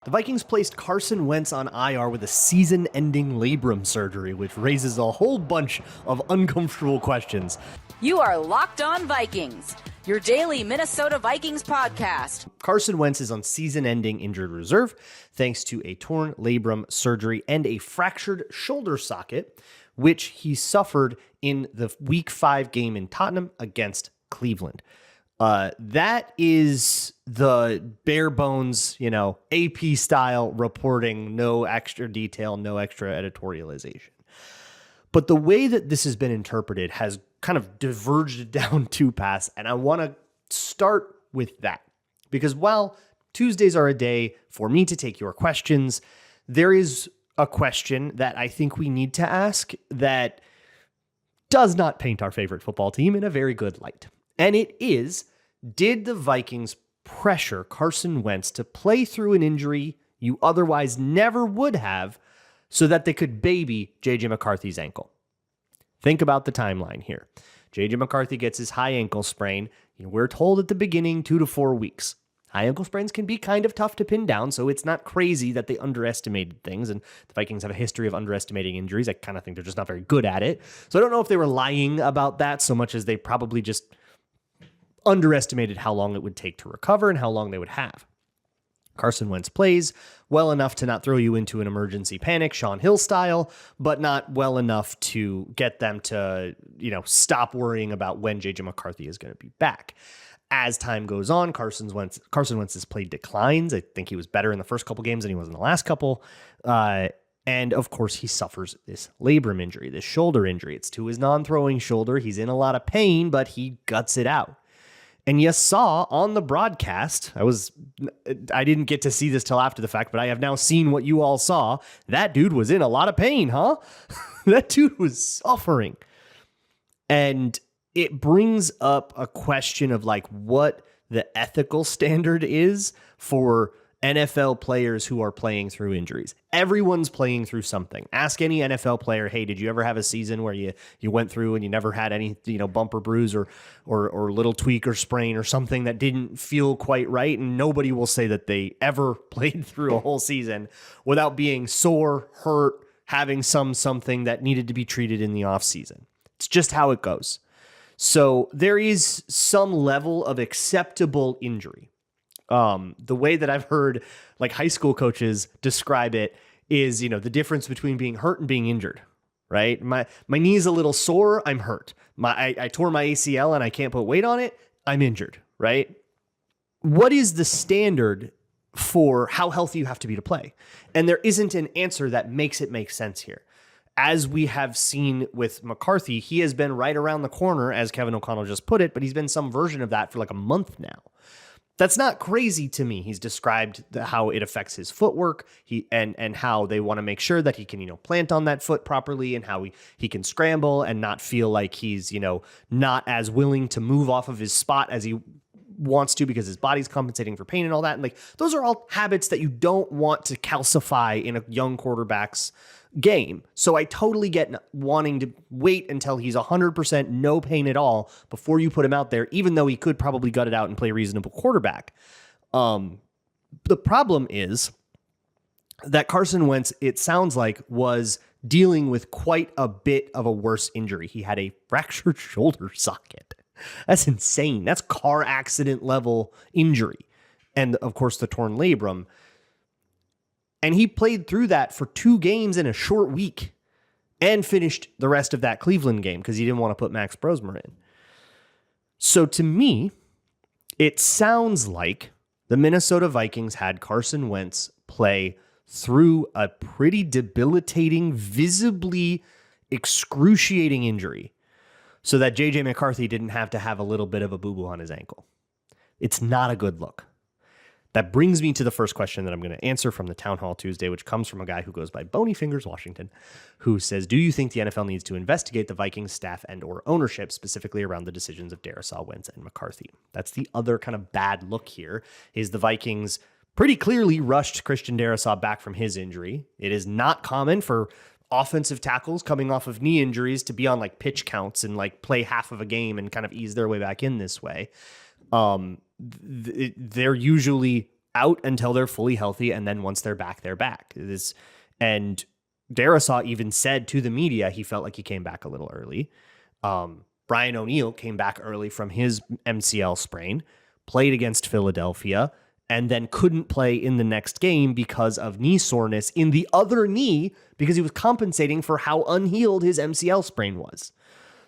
The Vikings placed Carson Wentz on IR with a season-ending labrum surgery, which raises a whole bunch of uncomfortable questions. You are Locked On Vikings, your daily Minnesota Vikings podcast. Carson Wentz is on season-ending injured reserve thanks to a torn labrum surgery and a fractured shoulder socket, which he suffered in the Week 5 game in Tottenham against Cleveland. That is the bare bones, AP style reporting, no extra detail, no extra editorialization. But the way that this has been interpreted has kind of diverged down 2 paths, and I want to start with that. Because while Tuesdays are a day for me to take your questions, there is a question that I think we need to ask that does not paint our favorite football team in a very good light. And it is, did the Vikings pressure Carson Wentz to play through an injury you otherwise never would have so that they could baby J.J. McCarthy's ankle? Think about the timeline here. J.J. McCarthy gets his high ankle sprain. We're told at the beginning 2 to 4 weeks. High ankle sprains can be kind of tough to pin down, so it's not crazy that they underestimated things, and the Vikings have a history of underestimating injuries. I kind of think they're just not very good at it. So I don't know if they were lying about that so much as they probably just underestimated how long it would take to recover and how long they would have. Carson Wentz plays well enough to not throw you into an emergency panic, Sean Hill style, but not well enough to get them to, stop worrying about when J.J. McCarthy is going to be back. As time goes on, Carson Wentz's play declines. I think he was better in the first couple games than he was in the last couple. And of course, he suffers this labrum injury, this shoulder injury. It's to his non-throwing shoulder. He's in a lot of pain, but he guts it out. And you saw on the broadcast, I didn't get to see this till after the fact, but I have now seen what you all saw. That dude was in a lot of pain, huh? That dude was suffering. And it brings up a question of what the ethical standard is for NFL players who are playing through injuries. Everyone's playing through something. Ask any NFL player, hey, did you ever have a season where you went through and you never had any, bump or bruise or little tweak or sprain or something that didn't feel quite right? And nobody will say that they ever played through a whole season without being sore, hurt, having something that needed to be treated in the off season. It's just how it goes. So there is some level of acceptable injury. The way that I've heard high school coaches describe it is, the difference between being hurt and being injured, right? My knee's a little sore, I'm hurt. I tore my ACL and I can't put weight on it, I'm injured, right? What is the standard for how healthy you have to be to play? And there isn't an answer that makes it make sense here. As we have seen with McCarthy, he has been right around the corner, as Kevin O'Connell just put it, but he's been some version of that for a month now. That's not crazy to me. He's described how it affects his footwork and how they want to make sure that he can, plant on that foot properly and how he can scramble and not feel like he's, not as willing to move off of his spot as he wants to because his body's compensating for pain and all that. And those are all habits that you don't want to calcify in a young quarterback's game. So I totally get wanting to wait until he's 100% no pain at all before you put him out there, even though he could probably gut it out and play a reasonable quarterback. The problem is that Carson Wentz, it sounds like, was dealing with quite a bit of a worse injury. He had a fractured shoulder socket. That's insane. That's car accident level injury. And of course, the torn labrum. And he played through that for 2 games in a short week and finished the rest of that Cleveland game because he didn't want to put Max Brosmer in. So to me, it sounds like the Minnesota Vikings had Carson Wentz play through a pretty debilitating, visibly excruciating injury so that JJ McCarthy didn't have to have a little bit of a boo-boo on his ankle. It's not a good look. That brings me to the first question that I'm going to answer from the Town Hall Tuesday, which comes from a guy who goes by Bony Fingers Washington, who says, do you think the NFL needs to investigate the Vikings staff and or ownership, specifically around the decisions of Darrisaw, Wentz, and McCarthy? That's the other kind of bad look here, is the Vikings pretty clearly rushed Christian Darrisaw back from his injury. It is not common for offensive tackles coming off of knee injuries to be on like pitch counts and like play half of a game and kind of ease their way back in this way. They're usually out until they're fully healthy, and then once they're back, they're back. And Darrisaw even said to the media he felt like he came back a little early. Brian O'Neill came back early from his MCL sprain, played against Philadelphia, and then couldn't play in the next game because of knee soreness in the other knee because he was compensating for how unhealed his MCL sprain was.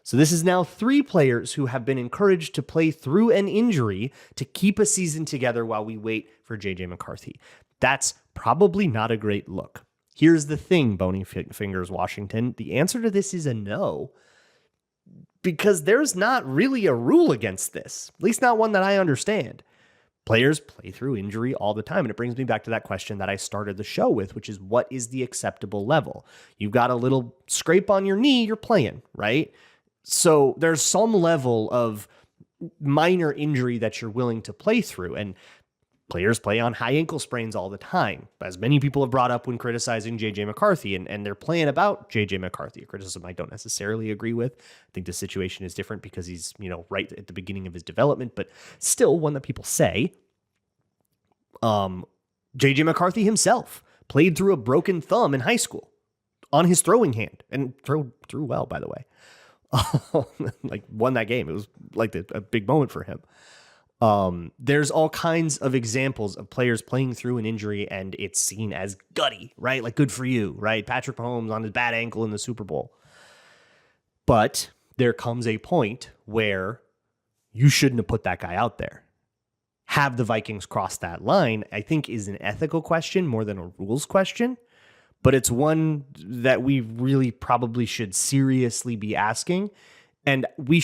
So this is now 3 players who have been encouraged to play through an injury to keep a season together while we wait for JJ McCarthy. That's probably not a great look. Here's the thing, Bony Fingers Washington. The answer to this is a no, because there's not really a rule against this, at least not one that I understand. Players play through injury all the time. And it brings me back to that question that I started the show with, which is, what is the acceptable level? You've got a little scrape on your knee, you're playing, right? So there's some level of minor injury that you're willing to play through. And players play on high ankle sprains all the time, as many people have brought up when criticizing JJ McCarthy, and they're playing about JJ McCarthy, a criticism I don't necessarily agree with. I think the situation is different because he's, right at the beginning of his development, but still one that people say. JJ McCarthy himself played through a broken thumb in high school on his throwing hand and threw well, by the way. Like won that game. It was like a big moment for him. There's all kinds of examples of players playing through an injury and it's seen as gutty, right? Like, good for you, right? Patrick Mahomes on his bad ankle in the Super Bowl. But there comes a point where you shouldn't have put that guy out there. Have the Vikings cross that line, I think, is an ethical question more than a rules question. But it's one that we really probably should seriously be asking. And we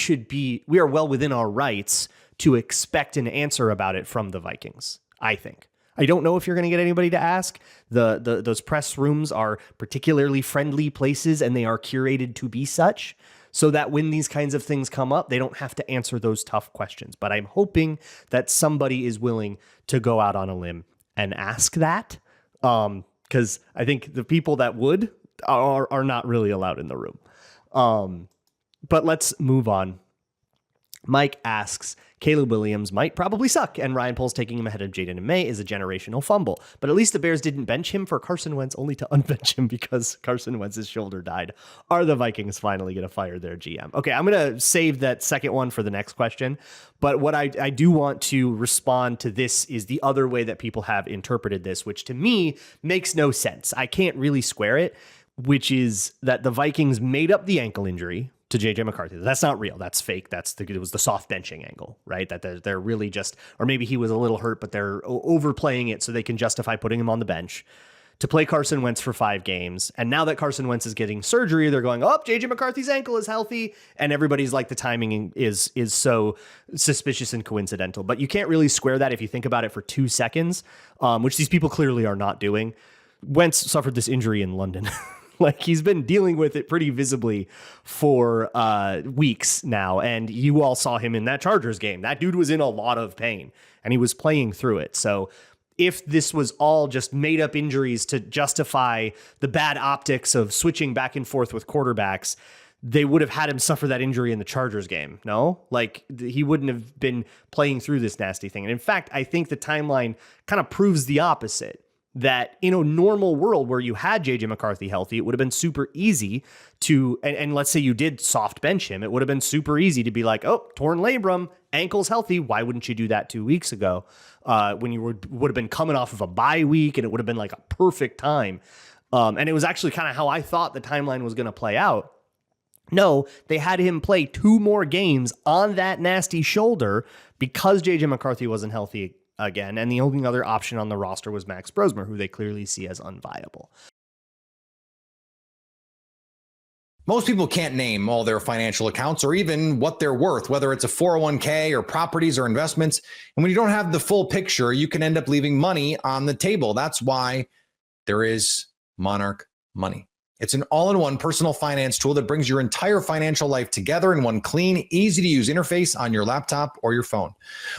are well within our rights to expect an answer about it from the Vikings, I think. I don't know if you're going to get anybody to ask. Those press rooms are particularly friendly places, and they are curated to be such, so that when these kinds of things come up, they don't have to answer those tough questions. But I'm hoping that somebody is willing to go out on a limb and ask that. Because I think the people that would are not really allowed in the room. But let's move on. Mike asks, Caleb Williams might probably suck, and Ryan Poles taking him ahead of Jaden and May is a generational fumble. But at least the Bears didn't bench him for Carson Wentz, only to unbench him because Carson Wentz's shoulder died. Are the Vikings finally going to fire their GM? Okay, I'm going to save that second one for the next question. But what I do want to respond to this is the other way that people have interpreted this, which to me makes no sense. I can't really square it, which is that the Vikings made up the ankle injury to JJ McCarthy. That's not real. That's fake. It was the soft benching angle, right? That they're really just, or maybe he was a little hurt, but they're overplaying it so they can justify putting him on the bench to play Carson Wentz for 5 games. And now that Carson Wentz is getting surgery, they're going, oh, JJ McCarthy's ankle is healthy. And everybody's like, the timing is so suspicious and coincidental. But you can't really square that if you think about it for 2 seconds, which these people clearly are not doing. Wentz suffered this injury in London. Like, he's been dealing with it pretty visibly for weeks now. And you all saw him in that Chargers game. That dude was in a lot of pain and he was playing through it. So if this was all just made up injuries to justify the bad optics of switching back and forth with quarterbacks, they would have had him suffer that injury in the Chargers game. No, like, he wouldn't have been playing through this nasty thing. And in fact, I think the timeline kind of proves the opposite. that in a normal world where you had JJ McCarthy healthy, it would have been super easy to, and let's say you did soft bench him, it would have been super easy to be like, oh, torn labrum, ankle's healthy. Why wouldn't you do that 2 weeks ago when you would have been coming off of a bye week, and it would have been like a perfect time. And it was actually kind of how I thought the timeline was going to play out. No, they had him play 2 more games on that nasty shoulder because JJ McCarthy wasn't healthy again, and the only other option on the roster was Max Brosmer, who they clearly see as unviable. Most people can't name all their financial accounts or even what they're worth, whether it's a 401k or properties or investments. And when you don't have the full picture, you can end up leaving money on the table. That's why there is Monarch Money. It's an all-in-one personal finance tool that brings your entire financial life together in one clean, easy-to-use interface on your laptop or your phone.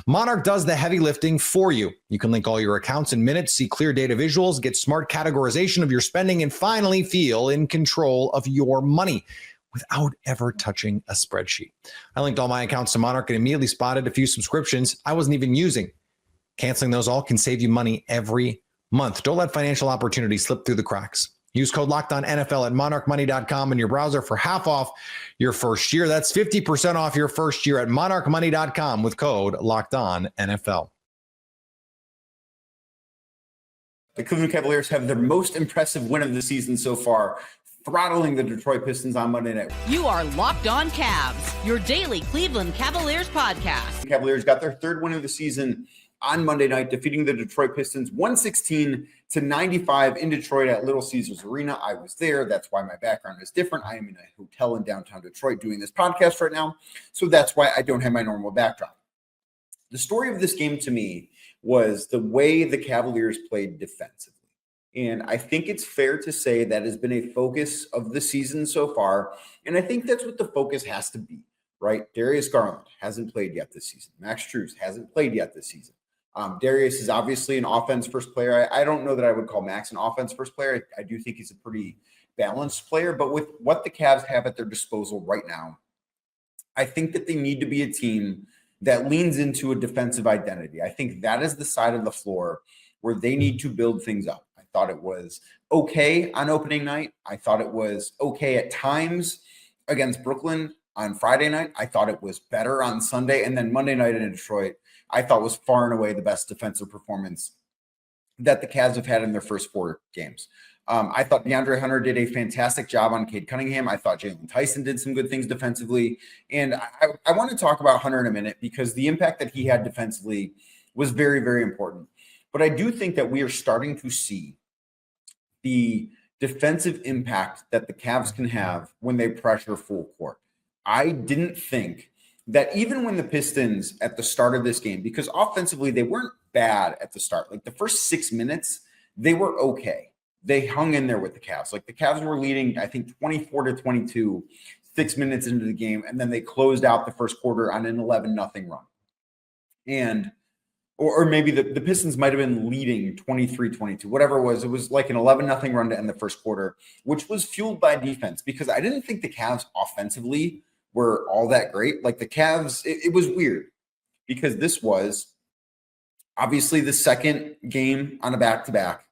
Monarch does the heavy lifting for you. You can link all your accounts in minutes, see clear data visuals, get smart categorization of your spending, and finally feel in control of your money without ever touching a spreadsheet. I linked all my accounts to Monarch and immediately spotted a few subscriptions I wasn't even using. Canceling those all can save you money every month. Don't let financial opportunities slip through the cracks. Use code LOCKEDONNFL at monarchmoney.com in your browser for half off your first year. That's 50% off your first year at monarchmoney.com with code LOCKEDONNFL. The Cleveland Cavaliers have their most impressive win of the season so far, throttling the Detroit Pistons on Monday night. You are Locked On Cavs, your daily Cleveland Cavaliers podcast. The Cavaliers got their 3rd win of the season on Monday night, defeating the Detroit Pistons 116-95 in Detroit at Little Caesars Arena. I was there. That's why my background is different. I am in a hotel in downtown Detroit doing this podcast right now. So that's why I don't have my normal backdrop. The story of this game to me was the way the Cavaliers played defensively. And I think it's fair to say that has been a focus of the season so far. And I think that's what the focus has to be, right? Darius Garland hasn't played yet this season. Max Strus hasn't played yet this season. Darius is obviously an offense-first player. I don't know that I would call Max an offense-first player. I do think he's a pretty balanced player. But with what the Cavs have at their disposal right now, I think that they need to be a team that leans into a defensive identity. I think that is the side of the floor where they need to build things up. I thought it was okay on opening night. I thought it was okay at times against Brooklyn on Friday night. I thought it was better on Sunday. And then Monday night in Detroit, I thought was far and away the best defensive performance that the Cavs have had in their first 4 games. I thought DeAndre Hunter did a fantastic job on Cade Cunningham. I thought Jalen Tyson did some good things defensively. And I want to talk about Hunter in a minute because the impact that he had defensively was very, very important. But I do think that we are starting to see the defensive impact that the Cavs can have when they pressure full court. I didn't think that even when the Pistons at the start of this game, because offensively they weren't bad at the start, like the first 6 minutes, they were okay. They hung in there with the Cavs. Like the Cavs were leading, I think 24-22, 6 minutes into the game. And then they closed out the first quarter on an 11-0 run. And, or maybe the Pistons might've been leading 23-22, whatever it was like an 11-0 run to end the first quarter, which was fueled by defense because I didn't think the Cavs offensively were all that great. Like the Cavs, it was weird because this was obviously the second game on a back-to-back.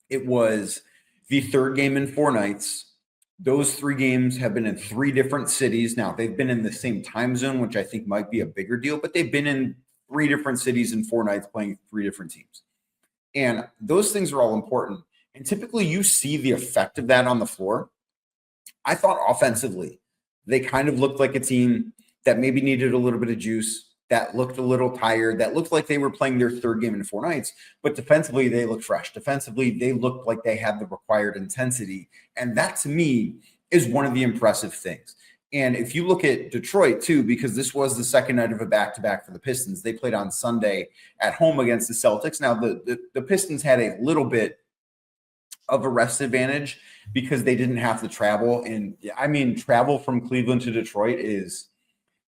It was the 3rd game in 4 nights. Those 3 games have been in 3 different cities. Now, they've been in the same time zone, which I think might be a bigger deal, but they've been in 3 different cities in 4 nights playing 3 different teams. And those things are all important. And typically you see the effect of that on the floor. I thought offensively, they kind of looked like a team that maybe needed a little bit of juice, that looked a little tired, that looked like they were playing their 3rd game in 4 nights, but defensively, they looked fresh. Defensively, they looked like they had the required intensity. And that, to me, is one of the impressive things. And if you look at Detroit, too, because this was the second night of a back-to-back for the Pistons, they played on Sunday at home against the Celtics. Now, the Pistons had a little bit of a rest advantage because they didn't have to travel. And I mean, travel from Cleveland to Detroit is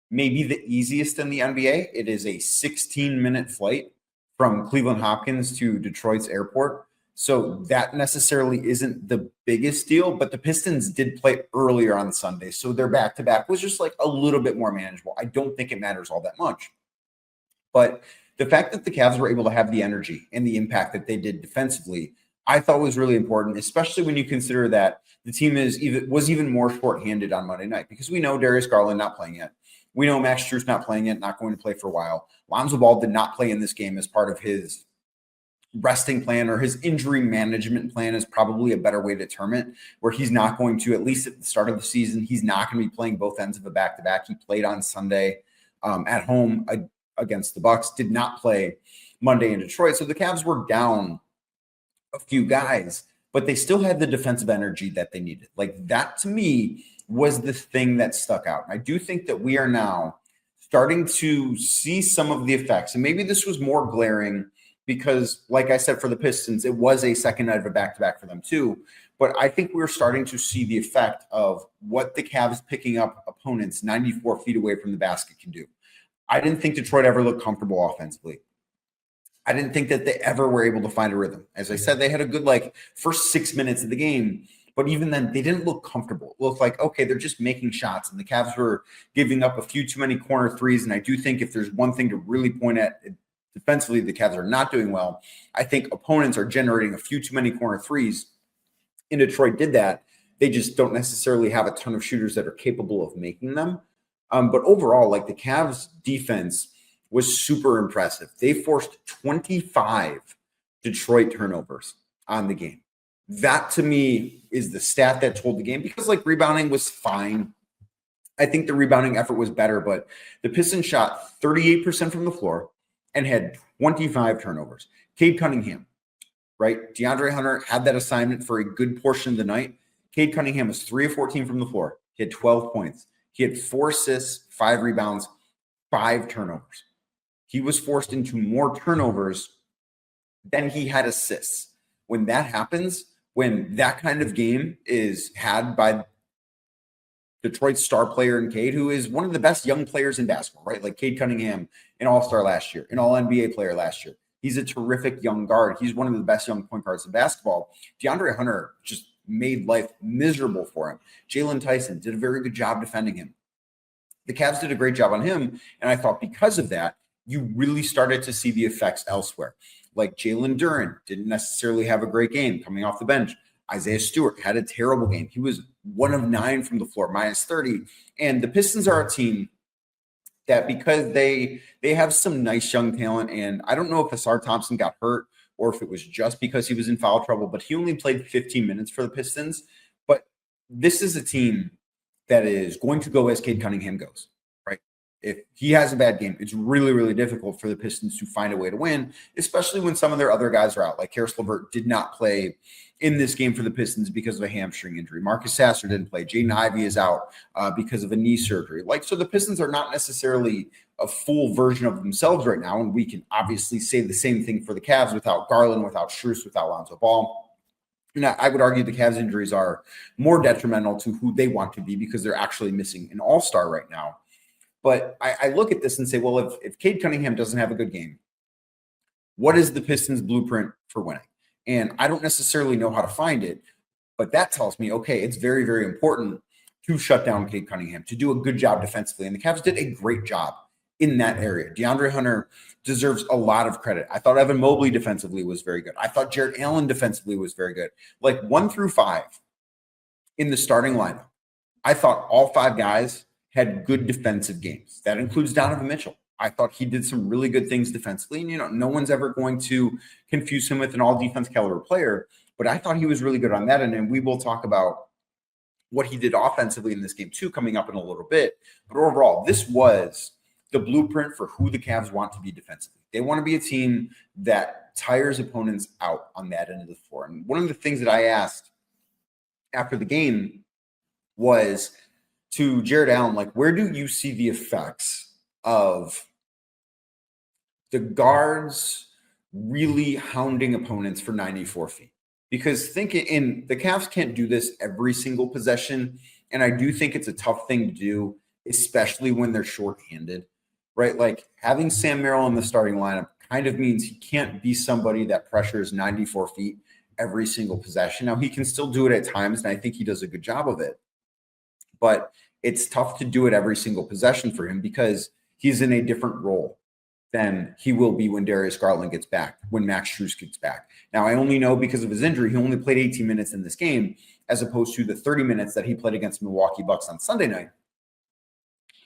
maybe the easiest in the NBA. It is a 16-minute flight from Cleveland Hopkins to Detroit's airport. So that necessarily isn't the biggest deal, but the Pistons did play earlier on Sunday. So their back-to-back was just like a little bit more manageable. I don't think it matters all that much. But the fact that the Cavs were able to have the energy and the impact that they did defensively, I thought was really important, especially when you consider that the team was even more shorthanded on Monday night, because we know Darius Garland not playing yet. We know Max Strus not playing yet, not going to play for a while. Lonzo Ball did not play in this game as part of his resting plan, or his injury management plan is probably a better way to term it, where he's not going to, at least at the start of the season, he's not going to be playing both ends of a back-to-back. He played on Sunday at home against the Bucks, did not play Monday in Detroit. So the Cavs were down a few guys, but they still had the defensive energy that they needed. Like, that to me was the thing that stuck out. And I do think that we are now starting to see some of the effects. And maybe this was more glaring because, like I said, for the Pistons, it was a second night of a back-to-back for them too. But I think we're starting to see the effect of what the Cavs picking up opponents 94 feet away from the basket can do. I didn't think Detroit ever looked comfortable offensively. I didn't think that they ever were able to find a rhythm. As I said, they had a good first 6 minutes of the game, but even then they didn't look comfortable. It looked like, okay, they're just making shots, and the Cavs were giving up a few too many corner threes. And I do think if there's one thing to really point at defensively, the Cavs are not doing well. I think opponents are generating a few too many corner threes. And Detroit did that. They just don't necessarily have a ton of shooters that are capable of making them. But overall, the Cavs defense was super impressive. They forced 25 Detroit turnovers on the game. That to me is the stat that told the game, because rebounding was fine. I think the rebounding effort was better, but the Pistons shot 38% from the floor and had 25 turnovers. Cade Cunningham, right? DeAndre Hunter had that assignment for a good portion of the night. Cade Cunningham was 3 of 14 from the floor. He had 12 points. He had 4 assists, 5 rebounds, 5 turnovers. He was forced into more turnovers than he had assists. When that happens, when that kind of game is had by Detroit's star player in Cade, who is one of the best young players in basketball, right? Cade Cunningham, an all-star last year, an all-NBA player last year. He's a terrific young guard. He's one of the best young point guards in basketball. DeAndre Hunter just made life miserable for him. Jalen Tyson did a very good job defending him. The Cavs did a great job on him, and I thought because of that, you really started to see the effects elsewhere. Jalen Duren didn't necessarily have a great game coming off the bench. Isaiah Stewart had a terrible game. He was 1 of 9 from the floor, minus 30. And the Pistons are a team that, because they have some nice young talent, and I don't know if Asar Thompson got hurt or if it was just because he was in foul trouble, but he only played 15 minutes for the Pistons. But this is a team that is going to go as Cade Cunningham goes, right? If he has a bad game, it's really, really difficult for the Pistons to find a way to win, especially when some of their other guys are out. Karis LeVert did not play in this game for the Pistons because of a hamstring injury. Marcus Sasser didn't play. Jaden Ivey is out because of a knee surgery. So the Pistons are not necessarily a full version of themselves right now, and we can obviously say the same thing for the Cavs without Garland, without Strus, without Lonzo Ball. And I would argue the Cavs injuries are more detrimental to who they want to be because they're actually missing an all-star right now. But I look at this and say, well, if Cade Cunningham doesn't have a good game, what is the Pistons' blueprint for winning? And I don't necessarily know how to find it, but that tells me, okay, it's very, very important to shut down Cade Cunningham, to do a good job defensively. And the Cavs did a great job in that area. DeAndre Hunter deserves a lot of credit. I thought Evan Mobley defensively was very good. I thought Jarrett Allen defensively was very good. 1 through 5 in the starting lineup, I thought all 5 guys had good defensive games. That includes Donovan Mitchell. I thought he did some really good things defensively. And, no one's ever going to confuse him with an all-defense caliber player, but I thought he was really good on that. And we will talk about what he did offensively in this game too, coming up in a little bit. But overall, this was the blueprint for who the Cavs want to be defensively. They want to be a team that tires opponents out on that end of the floor. And one of the things that I asked after the game was to Jarrett Allen, where do you see the effects of the guards really hounding opponents for 94 feet? Because the Cavs can't do this every single possession. And I do think it's a tough thing to do, especially when they're shorthanded, right? Having Sam Merrill in the starting lineup kind of means he can't be somebody that pressures 94 feet every single possession. Now, he can still do it at times, and I think he does a good job of it. But it's tough to do it every single possession for him because he's in a different role. than he will be when Darius Garland gets back, when Max Strus gets back. Now, I only know because of his injury, he only played 18 minutes in this game, as opposed to the 30 minutes that he played against Milwaukee Bucks on Sunday night.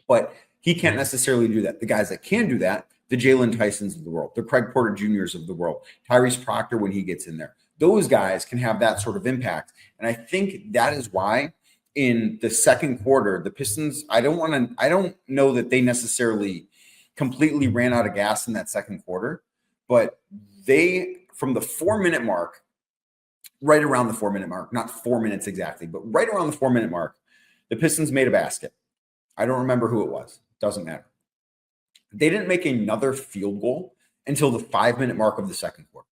But he can't necessarily do that. The guys that can do that, the Jalen Tysons of the world, the Craig Porter Juniors of the world, Tyrese Proctor when he gets in there, those guys can have that sort of impact. And I think that is why in the second quarter, the Pistons, I don't know that they necessarily completely ran out of gas in that second quarter, but they, from the 4-minute mark, right around the 4-minute mark, not 4 minutes exactly, but right around the 4-minute mark, the Pistons made a basket. I don't remember who it was. Doesn't matter. They didn't make another field goal until the 5-minute mark of the second quarter.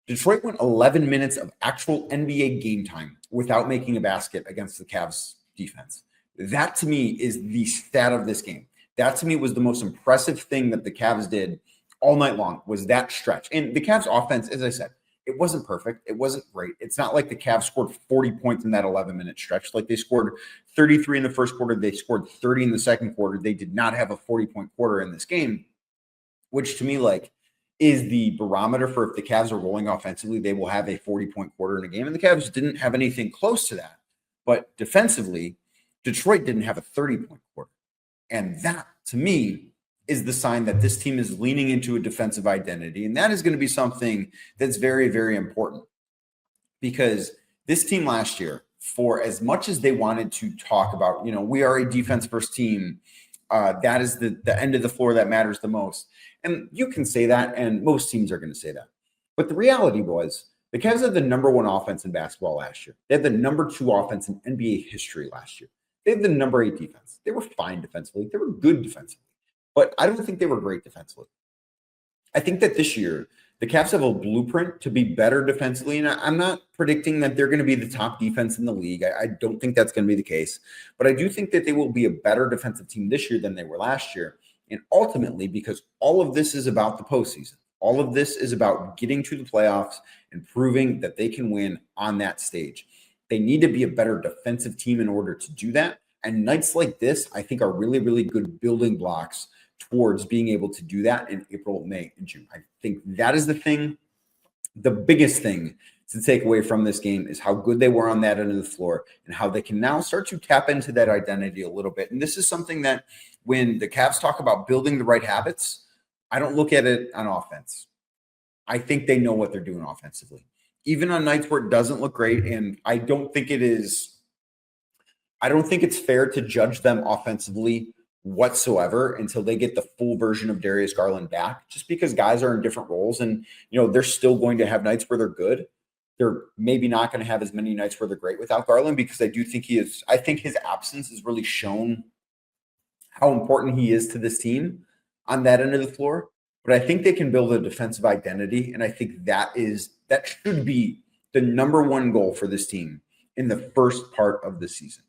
Detroit went 11 minutes of actual NBA game time without making a basket against the Cavs defense. That to me is the stat of this game. That to me was the most impressive thing that the Cavs did all night long, was that stretch. And the Cavs offense, as I said, it wasn't perfect. It wasn't great. It's not like the Cavs scored 40 points in that 11-minute stretch. Like they scored 33 in the first quarter. They scored 30 in the second quarter. They did not have a 40-point quarter in this game, which to me, like, is the barometer for if the Cavs are rolling offensively, they will have a 40-point quarter in a game. And the Cavs didn't have anything close to that. But defensively, Detroit didn't have a 30-point quarter. And that, to me, is the sign that this team is leaning into a defensive identity. And that is going to be something that's very, very important. Because this team last year, for as much as they wanted to talk about, we are a defense-first team, that is the end of the floor that matters the most. And you can say that, and most teams are going to say that. But the reality was, the Cavs had the number 1 offense in basketball last year. They had the number 2 offense in NBA history last year. They had the number 8 defense. They were fine defensively. They were good defensively. But I don't think they were great defensively. I think that this year, the Cavs have a blueprint to be better defensively. And I'm not predicting that they're going to be the top defense in the league. I don't think that's going to be the case. But I do think that they will be a better defensive team this year than they were last year. And ultimately, because all of this is about the postseason, all of this is about getting to the playoffs and proving that they can win on that stage. They need to be a better defensive team in order to do that. And nights like this, I think, are really, really good building blocks towards being able to do that in April, May, and June. I think that is the thing. The biggest thing to take away from this game is how good they were on that end of the floor and how they can now start to tap into that identity a little bit. And this is something that when the Cavs talk about building the right habits, I don't look at it on offense. I think they know what they're doing offensively. Even on nights where it doesn't look great, and I don't think it's fair to judge them offensively whatsoever until they get the full version of Darius Garland back, just because guys are in different roles and, they're still going to have nights where they're good. They're maybe not going to have as many nights where they're great without Garland, because I think his absence has really shown how important he is to this team on that end of the floor. But I think they can build a defensive identity. And I think that should be the number 1 goal for this team in the first part of the season.